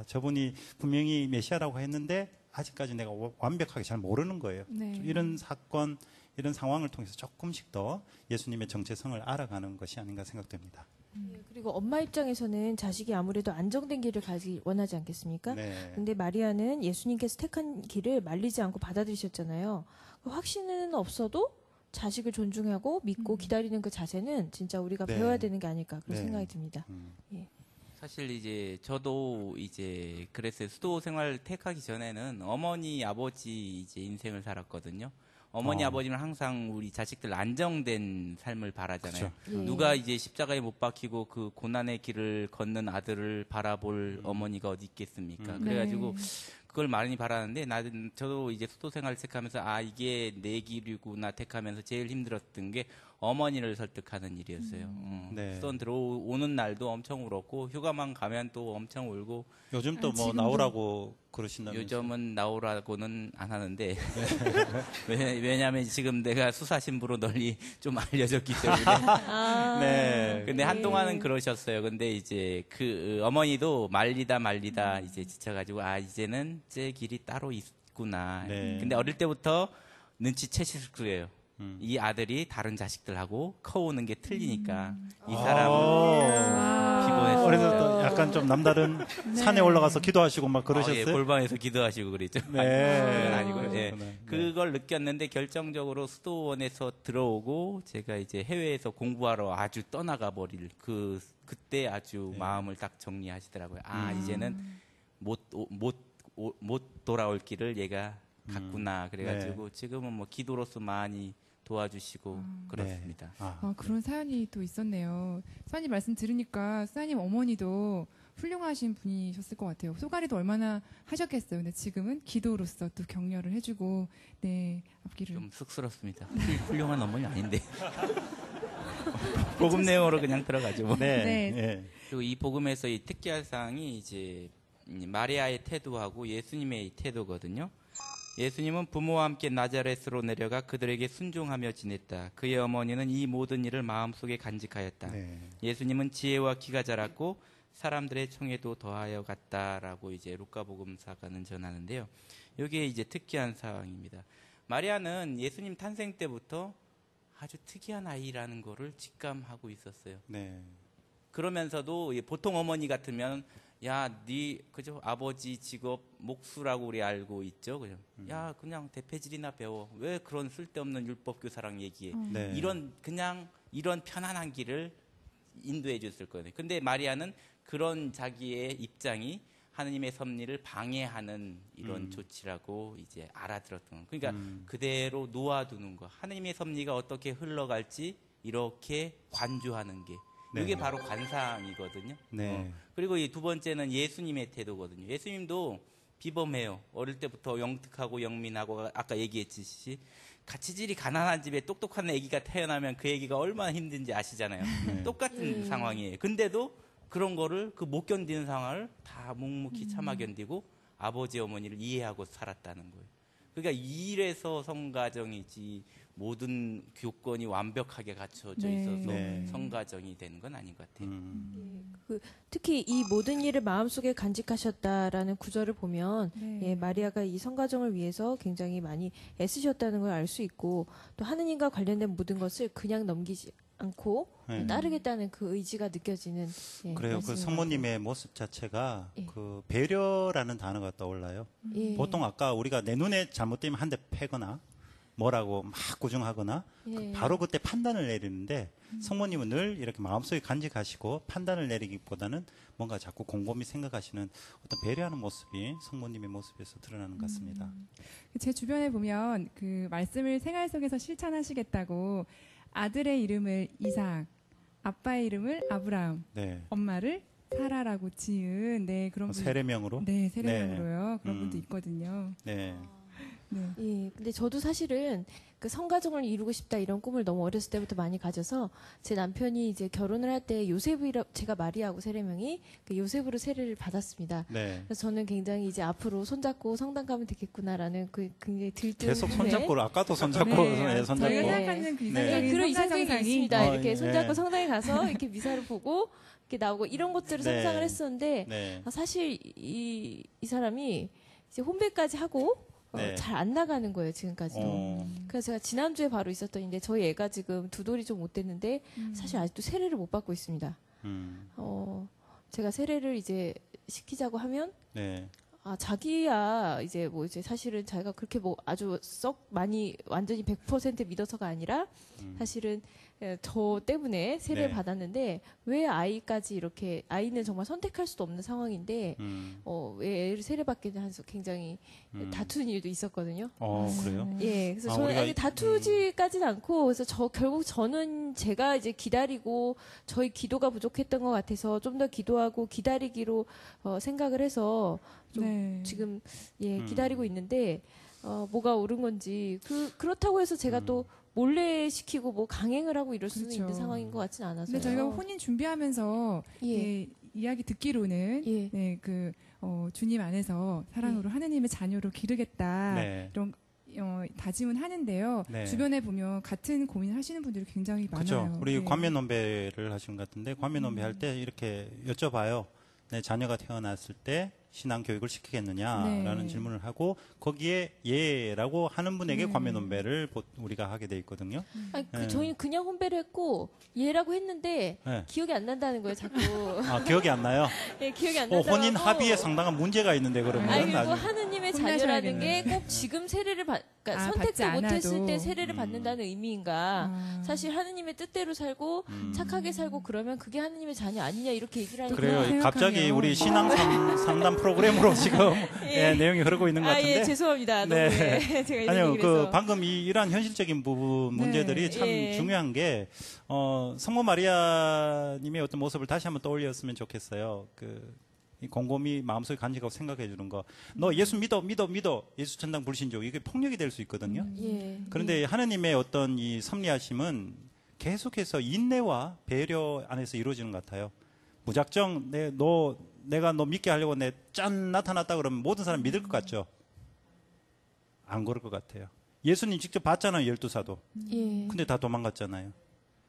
저분이 분명히 메시아라고 했는데 아직까지 내가 완벽하게 잘 모르는 거예요. 네. 이런 사건, 이런 상황을 통해서 조금씩 더 예수님의 정체성을 알아가는 것이 아닌가 생각됩니다. 그리고 엄마 입장에서는 자식이 아무래도 안정된 길을 가기 원하지 않겠습니까? 네. 근데 마리아는 예수님께서 택한 길을 말리지 않고 받아들이셨잖아요. 확신은 없어도 자식을 존중하고 믿고 기다리는 그 자세는 진짜 우리가 네. 배워야 되는 게 아닐까 그런 네. 생각이 듭니다. 사실 이제 저도 이제 그랬어요. 수도 생활 택하기 전에는 어머니, 아버지 이제 인생을 살았거든요. 어머니, 아버지는 항상 우리 자식들 안정된 삶을 바라잖아요. 그쵸. 누가 이제 십자가에 못 박히고 그 고난의 길을 걷는 아들을 바라볼 어머니가 어디 있겠습니까? 그래가지고 그걸 많이 바라는데 저도 이제 수도 생활을 택하면서 이게 내 길이구나 택하면서 제일 힘들었던 게 어머니를 설득하는 일이었어요. 네. 수도원 들어오는 날도 엄청 울었고 휴가만 가면 또 엄청 울고 요즘 또 뭐 지금도. 나오라고 그러신다면서요? 요즘은 나오라고는 안 하는데 왜냐하면 지금 내가 수사 신부로 널리 좀 알려졌기 때문에. 네. 근데 한동안은 그러셨어요. 근데 이제 그 어머니도 말리다 이제 지쳐가지고 이제는 제 길이 따로 있구나. 네. 근데 어릴 때부터 눈치채실 거예요. 이 아들이 다른 자식들하고 커오는 게 틀리니까 이 사람은 피곤했어요. 그래서 또 약간 좀 남다른 산에 올라가서 기도하시고 막 그러셨어요? 골방에서 기도하시고 그랬죠. 네. 그건 아니고요. 예. 그러셨구나. 네. 그걸 느꼈는데 결정적으로 수도원에서 들어오고 제가 이제 해외에서 공부하러 아주 떠나가 버릴 그때 아주 마음을 딱 정리하시더라고요. 이제는 못 돌아올 길을 얘가 갔구나. 그래가지고 지금은 뭐 기도로서 많이 도와주시고 그렇습니다. 그런 사연이 또 있었네요. 수아님 말씀 들으니까 수아님 어머니도 훌륭하신 분이셨을 것 같아요. 소가리도 얼마나 하셨겠어요. 근데 지금은 기도로서 또 격려를 해주고 앞길을 좀 쑥스럽습니다. 훌륭한 어머니 아닌데. 복음 내용으로 그냥 들어가죠. 뭐. 네. 네. 네. 그리고 이 복음에서 이 특기할 사항이 이제 마리아의 태도하고 예수님의 태도거든요. 예수님은 부모와 함께 나자렛으로 내려가 그들에게 순종하며 지냈다. 그의 어머니는 이 모든 일을 마음속에 간직하였다. 네. 예수님은 지혜와 기가 자랐고 사람들의 청에도 더하여 갔다라고 이제 루카복음사가는 전하는데요. 여기에 이제 특이한 사항입니다. 마리아는 예수님 탄생 때부터 아주 특이한 아이라는 거를 직감하고 있었어요. 네. 그러면서도 보통 어머니 같으면 야, 그죠? 아버지 직업 목수라고 우리 알고 있죠. 그죠? 야, 그냥 대패질이나 배워. 왜 그런 쓸데없는 율법 교사랑 얘기해? 네. 이런 편안한 길을 인도해 줬을 거예요. 근데 마리아는 그런 자기의 입장이 하느님의 섭리를 방해하는 이런 조치라고 이제 알아들었던 거. 그러니까 그대로 놓아두는 거. 하느님의 섭리가 어떻게 흘러갈지 이렇게 관주하는 게. 네. 이게 바로 관상이거든요. 네. 그리고 이 두 번째는 예수님의 태도거든요. 예수님도 비범해요. 어릴 때부터 영특하고 영민하고 아까 얘기했듯이 가치질이 가난한 집에 똑똑한 아기가 태어나면 그 아기가 얼마나 힘든지 아시잖아요. 네. 똑같은 상황이에요. 근데도 그런 거를 못 견디는 상황을 다 묵묵히 참아 견디고 아버지 어머니를 이해하고 살았다는 거예요. 그러니까 이래서 성가정이지 모든 교권이 완벽하게 갖춰져 있어서 네. 성가정이 되는 건 아닌 것 같아요. 특히 이 모든 일을 마음속에 간직하셨다라는 구절을 보면 네. 예, 마리아가 이 성가정을 위해서 굉장히 많이 애쓰셨다는 걸 알 수 있고 또 하느님과 관련된 모든 것을 그냥 넘기지 않고 네. 따르겠다는 그 의지가 느껴지는 예, 그래요. 그 말씀인 성모님의 모습 자체가 예. 그 배려라는 단어가 떠올라요. 것 같아요. 예. 보통 아까 우리가 내 눈에 잘못되면 한 대 패거나 뭐라고 막 구중하거나 예. 바로 그때 판단을 내리는데 성모님은 늘 이렇게 마음속에 간직하시고 판단을 내리기보다는 뭔가 자꾸 곰곰이 생각하시는 어떤 배려하는 모습이 성모님의 모습에서 드러나는 것 같습니다. 제 주변에 보면 그 말씀을 생활 속에서 실천하시겠다고 아들의 이름을 이삭, 아빠의 이름을 아브라함, 네. 엄마를 사라라고 지은 그런 분, 세례명으로. 네, 세례명으로요. 그런 음. 분도 있거든요. 네. 네. 예, 근데 저도 사실은 그 성가정을 이루고 싶다 이런 꿈을 너무 어렸을 때부터 많이 가져서 제 남편이 이제 결혼을 할 때 제가 마리아하고 세례명이 그 요셉으로 세례를 받았습니다. 네. 그래서 저는 굉장히 이제 앞으로 손잡고 성당 가면 되겠구나라는 그 굉장히 들뜬 계속 손잡고 아까도 손잡고 네, 손잡고. 저희가 생각하는 그 네. 이상적인 그런 성가 이상적이 정상이 있습니다. 이렇게 예. 손잡고 성당에 가서 이렇게 미사를 보고 이렇게 나오고 이런 것들을 네. 상상을 했었는데 네. 사실 이 사람이 이제 혼배까지 하고 네. 잘 안 나가는 거예요 지금까지도. 그래서 제가 지난주에 바로 있었던 일인데 저희 애가 지금 2돌이 좀 못 됐는데 사실 아직도 세례를 못 받고 있습니다. 제가 세례를 이제 시키자고 하면 네. 자기야 이제 사실은 자기가 그렇게 아주 썩 많이 완전히 100% 믿어서가 아니라 사실은 저 때문에 세례를 네. 받았는데 왜 아이까지 이렇게 아이는 정말 선택할 수도 없는 상황인데 왜 애를 세례받게 해서 굉장히 다투는 일도 있었거든요. 그래요? 예, 그래서 우리가 저는 다투지까지는 않고 그래서 결국 저는 제가 이제 기다리고 저희 기도가 부족했던 것 같아서 좀 더 기도하고 기다리기로 생각을 해서 좀 지금 기다리고 있는데 뭐가 옳은 건지 그렇다고 해서 제가 또 몰래 시키고 강행을 하고 이럴 수는 그렇죠. 있는 상황인 것 같진 않아서요. 근데 저희가 혼인 준비하면서 이야기 듣기로는 주님 안에서 사랑으로 하느님의 자녀로 기르겠다 네. 이런 다짐은 하는데요. 네. 주변에 보면 같은 고민을 하시는 분들이 굉장히 많아요. 그렇죠. 우리 네. 관면논배를 하신 것 같은데 관면논배 할 때 이렇게 여쭤봐요. 내 자녀가 태어났을 때 신앙 교육을 시키겠느냐라는 네. 질문을 하고 거기에 예라고 하는 분에게 관면논배를 우리가 하게 돼 있거든요. 아니, 네. 저희는 그냥 혼배를 했고 얘라고 했는데 네. 기억이 안 난다는 거예요, 자꾸. 기억이 안 나요? 예, 기억이 안 난다고. 혼인 합의에 상당한 문제가 있는데 그러면 아니, 그리고 나중에. 하느님의 혼나셔야겠네. 자녀라는 게 꼭 지금 세례를 그러니까 받지 선택도 못했을 않아도. 때 세례를 받는다는 의미인가? 사실 하느님의 뜻대로 살고 착하게 살고 그러면 그게 하느님의 자녀 아니냐 이렇게 얘기를 하니까. 그래요. 생각하면- 갑자기 우리 신앙 상담 프로그램으로 지금 내용이 흐르고 있는 것 같은데. 예, 죄송합니다. 너무 네. 제가 이런 아니요, 얘기를 해서. 방금 이러한 현실적인 부분, 문제들이 참 예. 중요한 게, 성모 마리아님의 어떤 모습을 다시 한번 떠올렸으면 좋겠어요. 이 곰곰이 마음속에 간직하고 생각해 주는 거. 너 예수 믿어. 예수 천당 불신조. 이게 폭력이 될 수 있거든요. 예. 그런데 하느님의 어떤 이 섭리하심은 계속해서 인내와 배려 안에서 이루어지는 것 같아요. 무작정 내가 너 믿게 하려고 짠 나타났다 그러면 모든 사람 믿을 것 같죠? 안 그럴 것 같아요. 예수님 직접 봤잖아요, 12사도. 예. 근데 다 도망갔잖아요.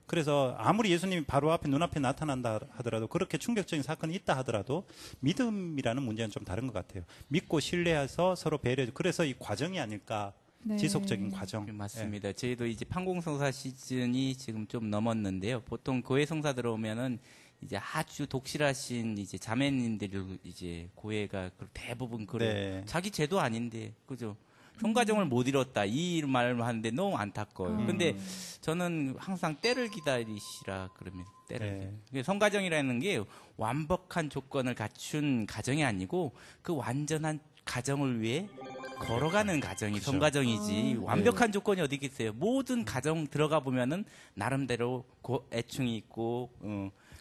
그래서 아무리 예수님이 바로 앞에 눈앞에 나타난다 하더라도 그렇게 충격적인 사건이 있다 하더라도 믿음이라는 문제는 좀 다른 것 같아요. 믿고 신뢰해서 서로 배려해. 그래서 이 과정이 아닐까. 네. 지속적인 과정. 맞습니다. 저희도 이제 판공성사 시즌이 지금 좀 넘었는데요. 보통 고해 성사 들어오면은 이제 아주 독실하신 이제 자매님들 이제 고해가 대부분 그래요. 자기 죄도 아닌데, 그죠? 성가정을 못 이뤘다 이 말을 하는데 너무 안타까워요. 근데 저는 항상 때를 기다리시라 그럽니다. 때를. 성가정이라는 게 완벽한 조건을 갖춘 가정이 아니고 그 완전한 가정을 위해 걸어가는 가정이 그렇죠. 성가정이지 완벽한 조건이 어디 있겠어요. 모든 가정 들어가 보면은 나름대로 애충이 있고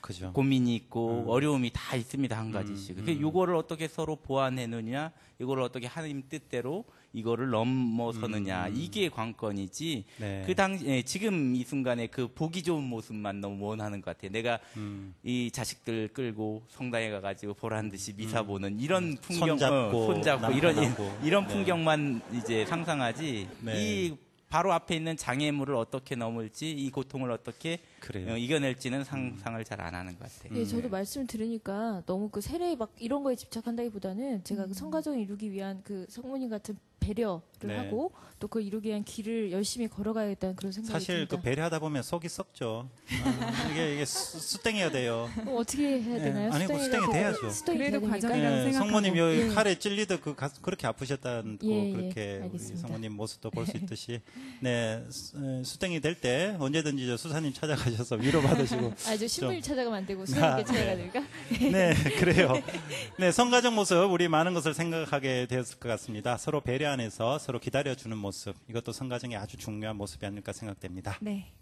그죠. 고민이 있고 어려움이 다 있습니다. 한 가지씩. 이거를 어떻게 서로 보완해느냐, 이거를 어떻게 하나님 뜻대로 이거를 넘어서느냐, 이게 관건이지. 네. 그 당시 지금 이 순간에 그 보기 좋은 모습만 너무 원하는 것 같아요. 내가 이 자식들 끌고 성당에 가가지고 보란 듯이 미사 보는 이런 풍경, 손잡고 이런 풍경만 이제 상상하지. 이 바로 앞에 있는 장애물을 어떻게 넘을지, 이 고통을 어떻게 이겨낼지는 상상을 잘 안 하는 것 같아요. 예, 저도 말씀을 들으니까 너무 그 세례 막 이런 거에 집착한다기보다는 제가 그 성가정을 이루기 위한 그 성모님 같은 배려를 하고 또 그 이루기 위한 길을 열심히 걸어가야겠다는 그런 생각이 사실 듭니다. 그 배려하다 보면 속이 썩죠. 이게 수땡해야 돼요. 어떻게 해야 되나요? 아니, 수땡이 돼야죠. 그래도 과정이라고 생각하고. 성모님 여기 칼에 찔리듯 그렇게 아프셨다고 예, 그렇게 우리 알겠습니다. 성모님 모습도 볼 수 있듯이 수땡이 될 때 언제든지 저 수사님 찾아가셔서 위로받으시고. 저 신부님 찾아가면 안 되고 수사님께 찾아가야 될까? 네, 그래요. 네, 성가정 모습 우리 많은 것을 생각하게 되었을 것 같습니다. 서로 배려 안에서 서로 기다려주는 모습, 이것도 성가정의 아주 중요한 모습이 아닐까 생각됩니다. 네.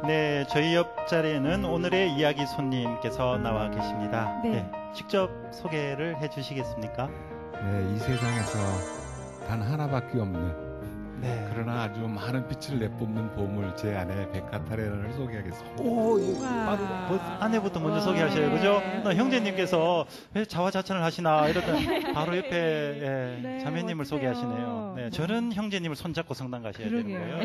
네, 저희 옆자리에는 오늘의 이야기 손님께서 나와 계십니다. 네. 직접 소개를 해주시겠습니까? 네, 이 세상에서 단 하나밖에 없는 그러나 아주 많은 빛을 내뿜는 보물, 제 아내 백카타레나를 소개하겠습니다. 오, 바로 아내부터 먼저 소개하셔요, 그죠? 형제님께서 왜 자화자찬을 하시나 이러던 바로 옆에 자매님을 소개하시네요. 네, 저는 형제님을 손잡고 성당 가셔야 되는 거예요.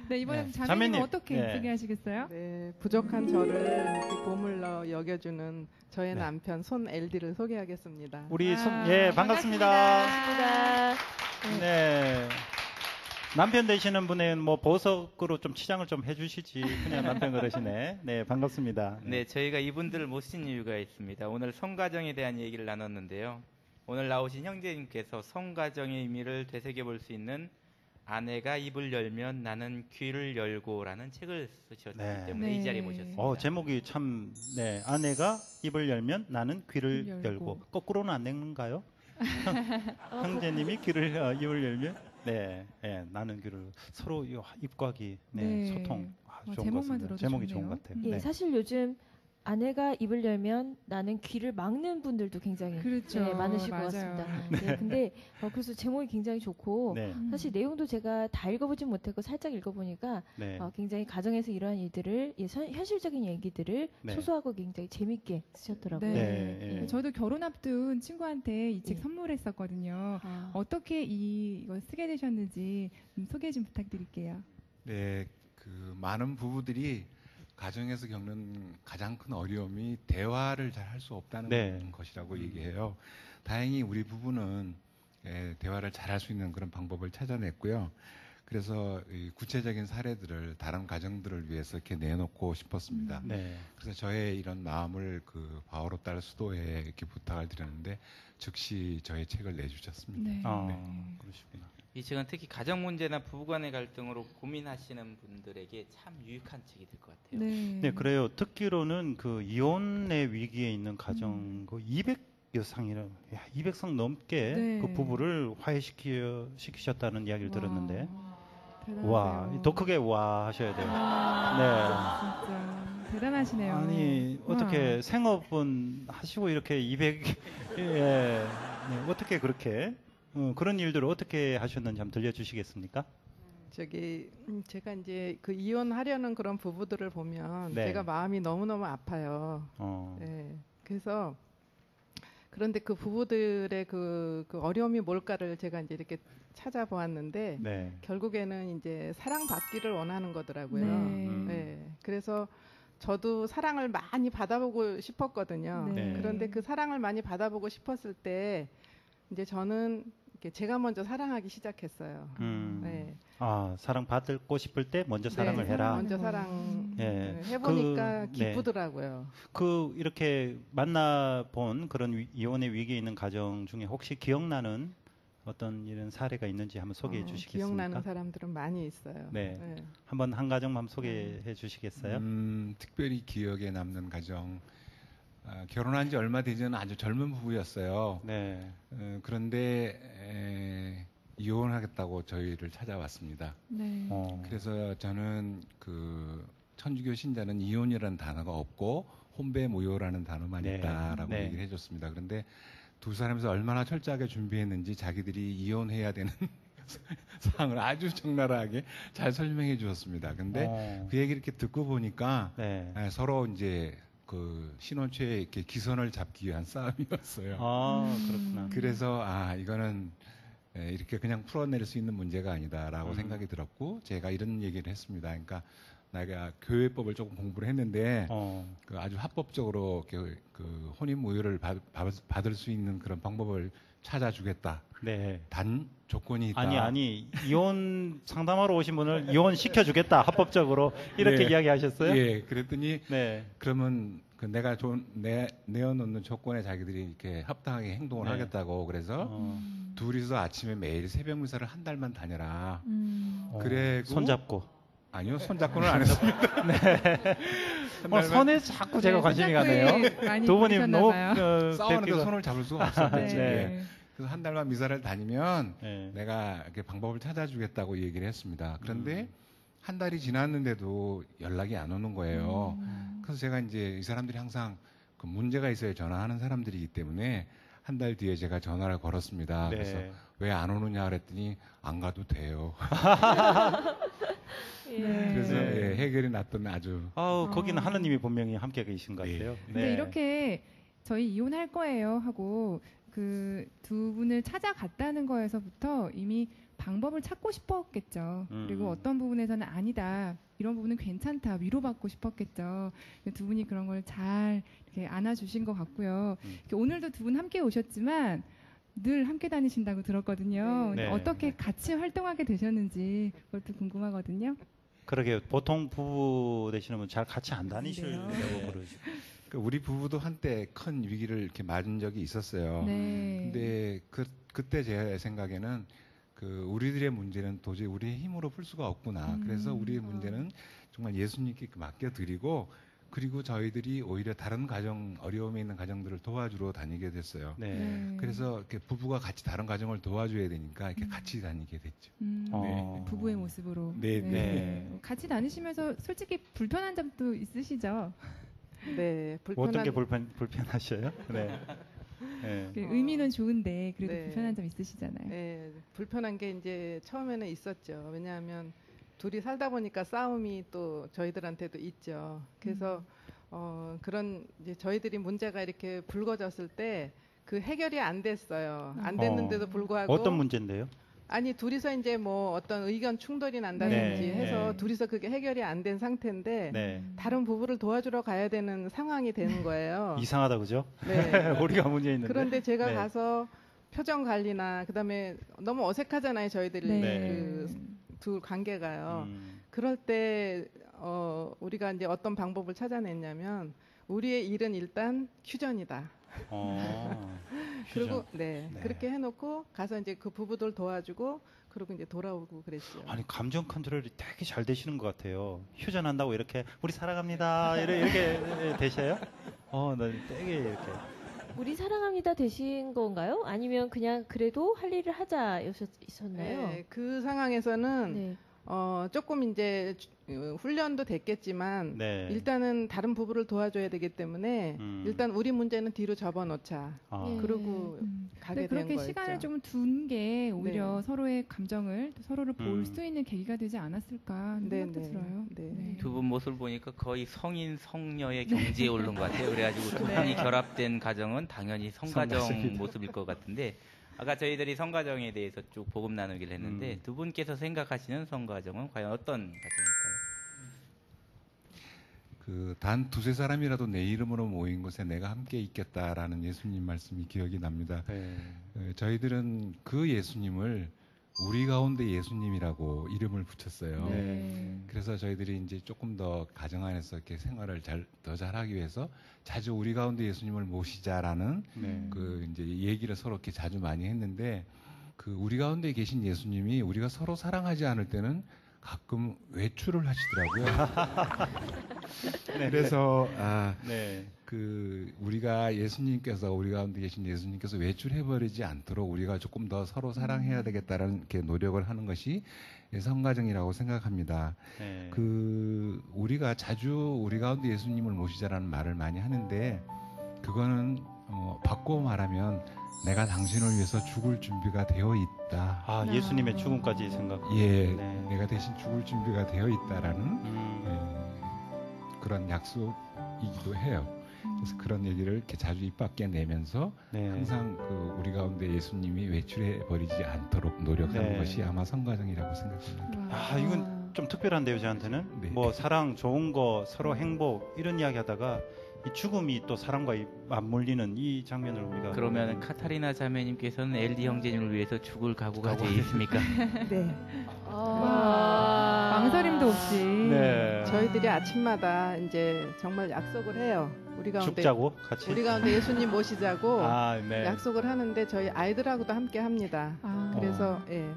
네, 이번에 자매님 어떻게 소개하시겠어요? 네, 부족한 저를 보물로 여겨주는 저의 남편 손LD를 소개하겠습니다. 우리 반갑습니다. 네. 남편 되시는 분은 뭐 보석으로 좀 치장을 좀 해주시지. 그냥 남편 그러시네. 네, 반갑습니다. 네, 저희가 이분들을 모신 이유가 있습니다. 오늘 성가정에 대한 얘기를 나눴는데요. 오늘 나오신 형제님께서 성가정의 의미를 되새겨볼 수 있는 아내가 입을 열면 나는 귀를 열고라는 책을 쓰셨기 때문에 이 자리에 모셨습니다. 제목이 참, 아내가 입을 열면 나는 귀를 열고. 거꾸로는 안 되는가요? 형제님이 입을 열면 나는 귀를 서로 입과 귀 소통 좋은 것 같습니다. 제목이 좋은 것 같아요. 예, 사실 요즘 아내가 입을 열면 나는 귀를 막는 분들도 굉장히 많으실 것 같습니다. 네, 근데 그래서 제목이 굉장히 좋고 사실 내용도 제가 다 읽어보진 못했고 살짝 읽어보니까 굉장히 가정에서 이러한 일들을 현실적인 얘기들을 소소하고 굉장히 재밌게 쓰셨더라고요. 저도 결혼 앞둔 친구한테 이 책 선물했었거든요. 어떻게 이걸 쓰게 되셨는지 소개 좀 부탁드릴게요. 네, 그 많은 부부들이 가정에서 겪는 가장 큰 어려움이 대화를 잘 할 수 없다는 것이라고 얘기해요. 다행히 우리 부부는 대화를 잘 할 수 있는 그런 방법을 찾아냈고요. 그래서 이 구체적인 사례들을 다른 가정들을 위해서 이렇게 내놓고 싶었습니다. 그래서 저의 이런 마음을 그 바오로딸 수도에 이렇게 부탁을 드렸는데 즉시 저의 책을 내주셨습니다. 그러시구나. 이 책은 특히 가정 문제나 부부간의 갈등으로 고민하시는 분들에게 참 유익한 책이 될 것 같아요. 네, 그래요. 듣기로는 그 이혼의 위기에 있는 가정 200성 넘게 그 부부를 화해시키셨다는 이야기를 들었는데, 와, 더 크게 와 하셔야 돼요. 진짜. 대단하시네요. 아니 어떻게 생업은 하시고 이렇게 200 예, 어떻게 그렇게 그런 일들을 어떻게 하셨는지 한번 들려주시겠습니까? 제가 이제 그 이혼하려는 그런 부부들을 보면 네. 제가 마음이 너무너무 아파요. 네. 그래서 그런데 그 부부들의 그 어려움이 뭘까를 제가 이제 이렇게 찾아보았는데 네. 결국에는 이제 사랑받기를 원하는 거더라고요. 네. 그래서 저도 사랑을 많이 받아보고 싶었거든요. 네. 그런데 그 사랑을 많이 받아보고 싶었을 때 이제 저는 이렇게 제가 먼저 사랑하기 시작했어요. 네. 아, 사랑 받고 싶을 때 먼저 사랑을 네, 해라. 먼저 사랑 예. 해보니까 네. 기쁘더라고요. 이렇게 만나본 그런 이혼의 위기에 있는 가정 중에 혹시 기억나는 어떤 이런 사례가 있는지 한번 소개해 주시겠습니까? 기억나는 사람들은 많이 있어요. 네. 네. 한번 한 가정만 소개해 주시겠어요? 특별히 기억에 남는 가정. 결혼한 지 얼마 되지는 아주 젊은 부부였어요. 네. 그런데 이혼하겠다고 저희를 찾아왔습니다. 네. 그래서 저는 그 천주교 신자는 이혼이라는 단어가 없고 혼배무효라는 단어만 네. 있다라고 네. 얘기를 해줬습니다. 그런데 두 사람에서 얼마나 철저하게 준비했는지 자기들이 이혼해야 되는 상황을 아주 적나라하게 잘 설명해 주셨습니다. 근데 그 얘기를 이렇게 듣고 보니까 네. 서로 이제 그 신혼초에 이렇게 기선을 잡기 위한 싸움이었어요. 아, 그렇구나. 그래서 이거는 이렇게 그냥 풀어낼 수 있는 문제가 아니다라고 생각이 들었고 제가 이런 얘기를 했습니다. 그러니까 내가 교회법을 조금 공부를 했는데 그 아주 합법적으로 그 혼인 무효를 받을 수 있는 그런 방법을 찾아주겠다. 네. 단 조건이 있다. 아니 이혼 상담하러 오신 분을 이혼 시켜주겠다 합법적으로 이렇게 네. 이야기하셨어요? 예. 그랬더니 네. 그러면 그 내가 내어놓는 조건에 자기들이 이렇게 합당하게 행동을 네. 하겠다고 그래서 둘이서 아침에 매일 새벽 미사를 한 달만 다녀라. 그래 손잡고. 아니요, 손잡고는 안 했습니다. 손에 자꾸 제가 관심이 가네요. 두 분이 너무 싸우는데 손을 잡을 수가 없었는지. 네. 그래서 한 달만 미사를 다니면 네. 내가 이렇게 방법을 찾아주겠다고 얘기를 했습니다. 그런데 한 달이 지났는데도 연락이 안 오는 거예요. 그래서 제가 이제 이 사람들이 항상 그 문제가 있어야 전화하는 사람들이기 때문에 한 달 뒤에 제가 전화를 걸었습니다. 네. 그래서 왜 안 오느냐 그랬더니 안 가도 돼요. 그래서 네. 해결이 났던 아주. 거기는 하느님이 분명히 함께 계신 것 같아요. 근데 이렇게 저희 이혼할 거예요 하고 그 두 분을 찾아갔다는 거에서부터 이미 방법을 찾고 싶었겠죠. 그리고 어떤 부분에서는 아니다. 이런 부분은 괜찮다. 위로받고 싶었겠죠. 두 분이 그런 걸 잘 이렇게 안아주신 것 같고요. 오늘도 두 분 함께 오셨지만 늘 함께 다니신다고 들었거든요. 네. 어떻게 같이 활동하게 되셨는지 그것도 궁금하거든요. 그러게 보통 부부 되시는 분 잘 같이 안 다니시려고 그러시고. 우리 부부도 한때 큰 위기를 이렇게 맞은 적이 있었어요. 네. 근데 그때 제 생각에는 그 우리들의 문제는 도저히 우리의 힘으로 풀 수가 없구나. 그래서 우리의 문제는 정말 예수님께 맡겨드리고 그리고 저희들이 오히려 다른 가정, 어려움에 있는 가정들을 도와주러 다니게 됐어요. 네. 그래서 이렇게 부부가 같이 다른 가정을 도와줘야 되니까 이렇게 같이 다니게 됐죠. 네. 부부의 모습으로. 네. 같이 다니시면서 솔직히 불편한 점도 있으시죠? 네, 어떤 게 불편하셔요? 네. 네. 의미는 좋은데 그래도 네. 불편한 점 있으시잖아요. 네, 불편한 게 이제 처음에는 있었죠. 왜냐하면 둘이 살다 보니까 싸움이 또 저희들한테도 있죠. 그래서 그런 이제 저희들이 문제가 이렇게 불거졌을 때 그 해결이 안 됐어요. 안 됐는데도 불구하고 어떤 문제인데요? 아니 둘이서 이제 뭐 어떤 의견 충돌이 난다든지 네. 해서 네. 둘이서 그게 해결이 안 된 상태인데 네. 다른 부부를 도와주러 가야 되는 상황이 되는 거예요. 이상하다 그죠? 네. 우리가 문제 있는데. 그런데 제가 네. 가서 표정 관리나 그다음에 너무 어색하잖아요 저희들이 네. 그 두 관계가요. 그럴 때 우리가 이제 어떤 방법을 찾아냈냐면 우리의 일은 일단 휴전이다. 그리고 네. 그렇게 해놓고 가서 이제 그 부부들 도와주고 그리고 이제 돌아오고 그랬죠. 아니 감정 컨트롤이 되게 잘 되시는 것 같아요. 휴전한다고 이렇게 우리 사랑합니다 이렇게 되셔요? 나 되게 이렇게. 우리 사랑합니다 되신 건가요? 아니면 그냥 그래도 할 일을 하자 있었나요? 네, 그 상황에서는 네. 조금 이제 훈련도 됐겠지만 네. 일단은 다른 부부를 도와줘야 되기 때문에 일단 우리 문제는 뒤로 접어놓자. 그러고 가게 된 그렇게 거였죠. 시간을 좀 둔 게 오히려 네. 서로의 감정을 서로를 볼 수 있는 계기가 되지 않았을까 하는 네, 생각도 네. 들어요. 네. 두 분 모습을 보니까 거의 성인 성녀의 경지에 오른 것 같아요. 그래가지고 두 네. 분이 결합된 가정은 당연히 성가정 성가정이다. 모습일 것 같은데 아까 저희들이 성가정에 대해서 쭉 복음 나누기를 했는데 두 분께서 생각하시는 성가정은 과연 어떤 가정일까요? 그 단 두세 사람이라도 내 이름으로 모인 곳에 내가 함께 있겠다라는 예수님 말씀이 기억이 납니다. 네. 저희들은 그 예수님을 우리 가운데 예수님이라고 이름을 붙였어요. 네. 그래서 저희들이 이제 조금 더 가정 안에서 이렇게 생활을 더 잘하기 위해서 자주 우리 가운데 예수님을 모시자라는 네. 그 이제 얘기를 서로 이렇게 자주 많이 했는데 그 우리 가운데 계신 예수님이 우리가 서로 사랑하지 않을 때는 가끔 외출을 하시더라고요. 네. 그래서 네. 그 우리가 예수님께서 우리 가운데 계신 예수님께서 외출해버리지 않도록 우리가 조금 더 서로 사랑해야 되겠다라는 이렇게 노력을 하는 것이 성가정이라고 생각합니다. 네. 그 우리가 자주 우리 가운데 예수님을 모시자라는 말을 많이 하는데 그거는 바꿔 말하면 내가 당신을 위해서 죽을 준비가 되어 있다. 아, 예수님의 죽음까지 생각. 예, 네. 내가 대신 죽을 준비가 되어 있다라는 그런 약속이기도 해요. 그래서 그런 얘기를 이렇게 자주 입 밖에 내면서 네. 항상 그 우리 가운데 예수님이 외출해 버리지 않도록 노력하는 네. 것이 아마 성가정이라고 생각합니다. 아, 이건 좀 특별한데요, 저한테는. 네. 뭐 사랑, 좋은 거, 서로 행복 이런 이야기 하다가 이 죽음이 또 사랑과 맞물리는 이 장면을 우리가 그러면 카타리나 자매님께서는 엘리 형제님을 위해서 죽을 각오가 되어 있습니까? 네. 망설임도 없이. 네. 저희들이 아침마다 이제 정말 약속을 해요. 우리 가운데 죽자고 같이. 우리 가운데 예수님 모시자고 아, 네. 약속을 하는데 저희 아이들하고도 함께 합니다. 아. 그래서 예,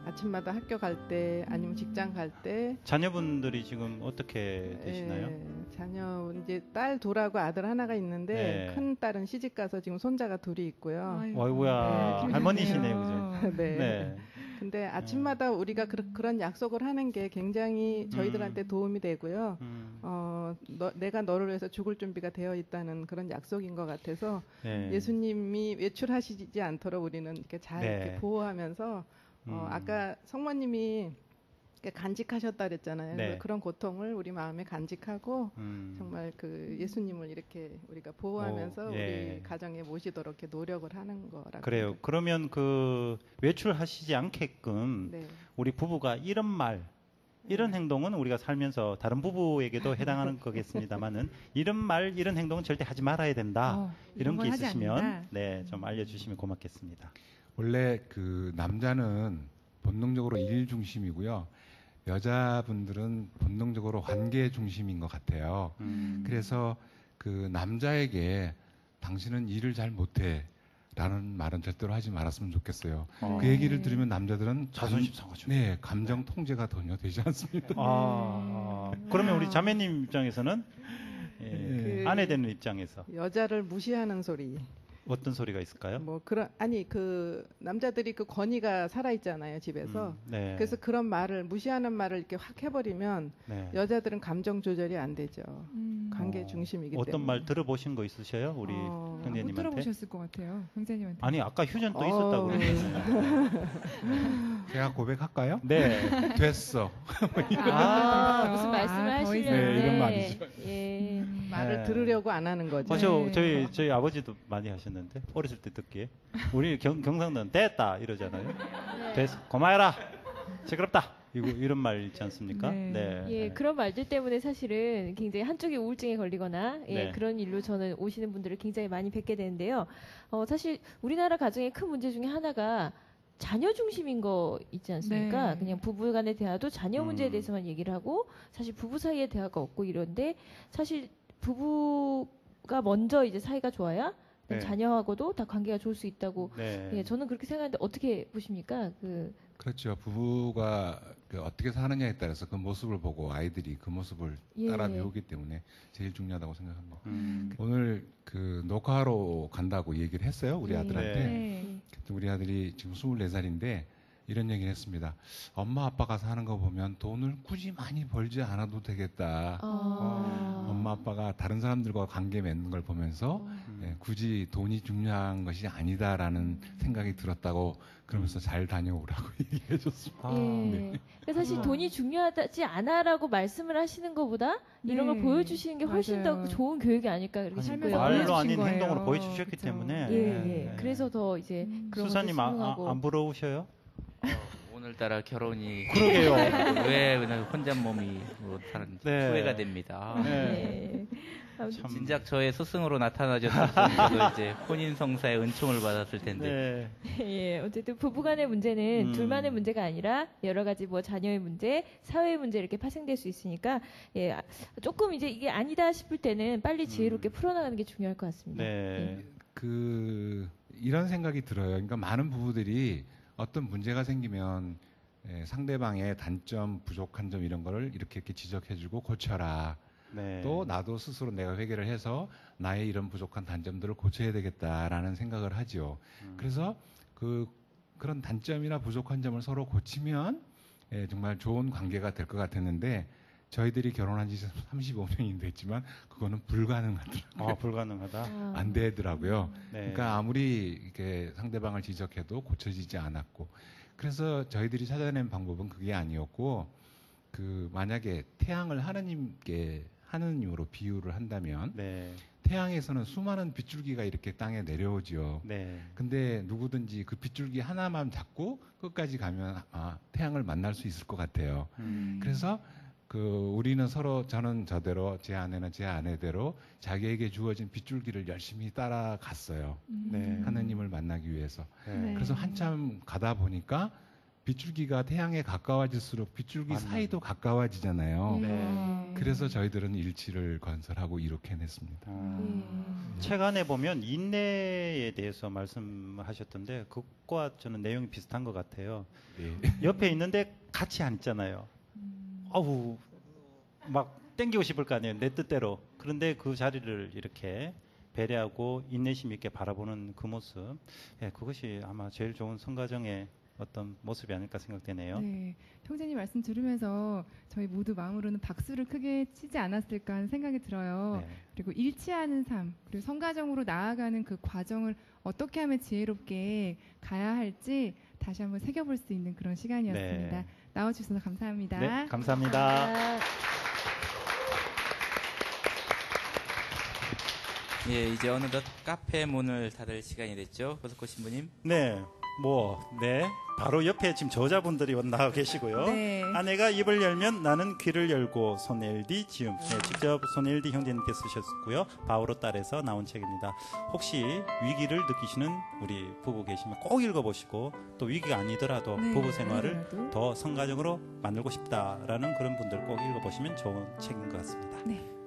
아침마다 학교 갈 때 아니면 직장 갈 때 자녀분들이 지금 어떻게 되시나요? 자녀 이제 딸 둘하고 아들 하나가 있는데 네. 큰 딸은 시집 가서 지금 손자가 둘이 있고요. 아이고야, 네, 할머니시네요, 그죠? 네. 네. 근데 아침마다 우리가 그런 약속을 하는 게 굉장히 저희들한테 도움이 되고요. 내가 너를 위해서 죽을 준비가 되어 있다는 그런 약속인 것 같아서 네. 예수님이 외출하시지 않도록 우리는 이렇게 잘 네. 이렇게 보호하면서 아까 성모님이 이렇게 간직하셨다 그랬잖아요. 네. 그런 고통을 우리 마음에 간직하고 정말 그 예수님을 이렇게 우리가 보호하면서 예. 우리 가정에 모시도록 이렇게 노력을 하는 거라고. 그래요. 그러면 그 외출하시지 않게끔 네. 우리 부부가 이런 말, 이런 행동은 우리가 살면서 다른 부부에게도 해당하는 거겠습니다만은 이런 말, 이런 행동은 절대 하지 말아야 된다. 이런 게 건 하지 있으시면 않는다. 네, 좀 알려주시면 고맙겠습니다. 원래 그 남자는 본능적으로 일 중심이고요. 여자분들은 본능적으로 관계 중심인 것 같아요. 그래서 그 남자에게 당신은 일을 잘 못해 라는 말은 절대로 하지 말았으면 좋겠어요. 그 얘기를 들으면 남자들은 자존심 상하죠. 네, 감정 통제가 전혀 되지 않습니다. 그러면 우리 자매님 입장에서는 아내 되는 입장에서 여자를 무시하는 소리. 어떤 소리가 있을까요? 뭐 그런 그 남자들이 그 권위가 살아 있잖아요 집에서. 네. 그래서 그런 말을 무시하는 말을 이렇게 확 해버리면 네. 여자들은 감정 조절이 안 되죠. 관계 중심이기 때문에. 어떤 말 들어보신 거 있으셔요, 우리 못 형제님한테? 들어보셨을 것 같아요, 형제님한테. 아니 아까 휴전 또 있었다고 그러셨어요. 제가 고백할까요? 네. 됐어. 무슨 말씀을 더 이상. 하시려는데 네, 이런 말이죠. 예. 말을 네. 들으려고 안 하는 거죠. 저희 아버지도 많이 하셨는데 어렸을 때 듣기에 우리 경상도는 됐다 이러잖아요. 됐어, 고마워라, 시끄럽다. 이런 말 있지 않습니까? 네. 예, 그런 말들 때문에 사실은 굉장히 한쪽이 우울증에 걸리거나 네. 그런 일로 저는 오시는 분들을 굉장히 많이 뵙게 되는데요. 사실 우리나라 가정의 큰 문제 중에 하나가 자녀 중심인 거 있지 않습니까? 네. 그냥 부부간의 대화도 자녀 문제에 대해서만 얘기를 하고 사실 부부 사이의 대화가 없고 이런데 사실 부부가 먼저 이제 사이가 좋아야 네. 자녀하고도 다 관계가 좋을 수 있다고 네. 예, 저는 그렇게 생각하는데 어떻게 보십니까? 그렇죠. 부부가 어떻게 사느냐에 따라서 그 모습을 보고 아이들이 그 모습을 예. 따라 배우기 때문에 제일 중요하다고 생각합니다. 음. 오늘 그 녹화하러 간다고 얘기를 했어요. 우리 예. 아들한테. 네. 우리 아들이 지금 24살인데 이런 얘기를 했습니다. 엄마 아빠가 사는 거 보면 돈을 굳이 많이 벌지 않아도 되겠다. 엄마 아빠가 다른 사람들과 관계 맺는 걸 보면서 굳이 돈이 중요한 것이 아니다라는 생각이 들었다고 그러면서 잘 다녀오라고 얘기해 줬습니다. 네. 그래서 사실 돈이 중요하지 않아라고 말씀을 하시는 것보다 이런 걸 보여주시는 게 훨씬 더 좋은 교육이 아닐까 그렇게 싶고요. 말로 아닌 행동으로 보여주셨기 때문에. 그래서 더 이제 그런 수사님 안 부러우셔요? 오늘따라 결혼이 그러게요. 왜 혼자 몸이 사는지 후회가 됩니다. 진작 저의 스승으로 나타나셨을 때도 이제 혼인 성사의 은총을 받았을 텐데. 예, 어쨌든 부부간의 문제는 둘만의 문제가 아니라 여러 가지 뭐 자녀의 문제, 사회의 문제 이렇게 파생될 수 있으니까 조금 이제 이게 아니다 싶을 때는 빨리 지혜롭게 풀어나가는 게 중요할 것 같습니다. 이런 생각이 들어요. 그러니까 많은 부부들이 어떤 문제가 생기면 상대방의 단점, 부족한 점 이런 거를 이렇게 지적해주고 고쳐라. 또 나도 스스로 내가 회개를 해서 나의 이런 부족한 단점들을 고쳐야 되겠다라는 생각을 하죠. 그래서 그런 단점이나 부족한 점을 서로 고치면 정말 좋은 관계가 될 것 같았는데 저희들이 결혼한 지 35년이 됐지만 그거는 불가능하더라고요. 불가능하다. 안 되더라고요. 그러니까 아무리 이렇게 상대방을 지적해도 고쳐지지 않았고 그래서 저희들이 찾아낸 방법은 그게 아니었고 만약에 태양을 하느님으로 비유를 한다면 태양에서는 수많은 빗줄기가 이렇게 땅에 내려오죠. 근데 누구든지 그 빗줄기 하나만 잡고 끝까지 가면 태양을 만날 수 있을 것 같아요. 그래서 우리는 서로 저는 저대로 제 아내는 제 아내대로 자기에게 주어진 빗줄기를 열심히 따라갔어요. 하느님을 만나기 위해서. 그래서 한참 가다 보니까 빗줄기가 태양에 가까워질수록 빗줄기 사이도 가까워지잖아요. 그래서 저희들은 일치를 건설하고 이렇게 해냈습니다. 책 안에 보면 인내에 대해서 말씀하셨던데 그것과 저는 내용이 비슷한 것 같아요. 옆에 있는데 같이 앉잖아요. 아우 막 땡기고 싶을 거 아니에요. 내 뜻대로. 그런데 그 자리를 이렇게 배려하고 인내심 있게 바라보는 그 모습, 그것이 아마 제일 좋은 성가정의 어떤 모습이 아닐까 생각되네요. 형제님 말씀 들으면서 저희 모두 마음으로는 박수를 크게 치지 않았을까 하는 생각이 들어요. 그리고 일치하는 삶, 그리고 성가정으로 나아가는 그 과정을 어떻게 하면 지혜롭게 가야 할지 다시 한번 새겨볼 수 있는 그런 시간이었습니다. 나와주셔서 감사합니다. 감사합니다. 이제 어느덧 카페 문을 닫을 시간이 됐죠. 허석호 신부님. 바로 옆에 지금 저자분들이 나와 계시고요. 아내가 입을 열면 나는 귀를 열고 손엘디 지음. 직접 손엘디 형제님께 쓰셨고요. 바오로 딸에서 나온 책입니다. 혹시 위기를 느끼시는 우리 부부 계시면 꼭 읽어보시고 또 위기가 아니더라도 부부 생활을 더 성가정으로 만들고 싶다라는 그런 분들 꼭 읽어보시면 좋은 책인 것 같습니다.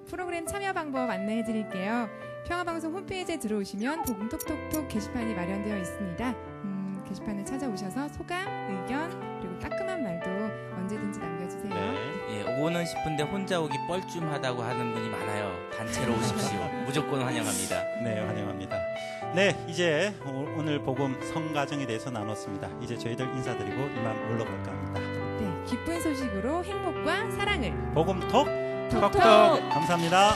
프로그램 참여 방법 안내해 드릴게요. 평화방송 홈페이지에 들어오시면 복음 톡톡톡 게시판이 마련되어 있습니다. 게시판을 찾아오셔서 소감, 의견, 그리고 따끔한 말도 언제든지 남겨주세요. 오고는 싶은데 혼자 오기 뻘쭘하다고 하는 분이 많아요. 단체로 오십시오. 무조건 환영합니다. 환영합니다. 이제 오늘 복음 성가정에 대해서 나눴습니다. 이제 저희들 인사드리고 이만 물러갈까 합니다. 기쁜 소식으로 행복과 사랑을 복음 톡톡톡 감사합니다.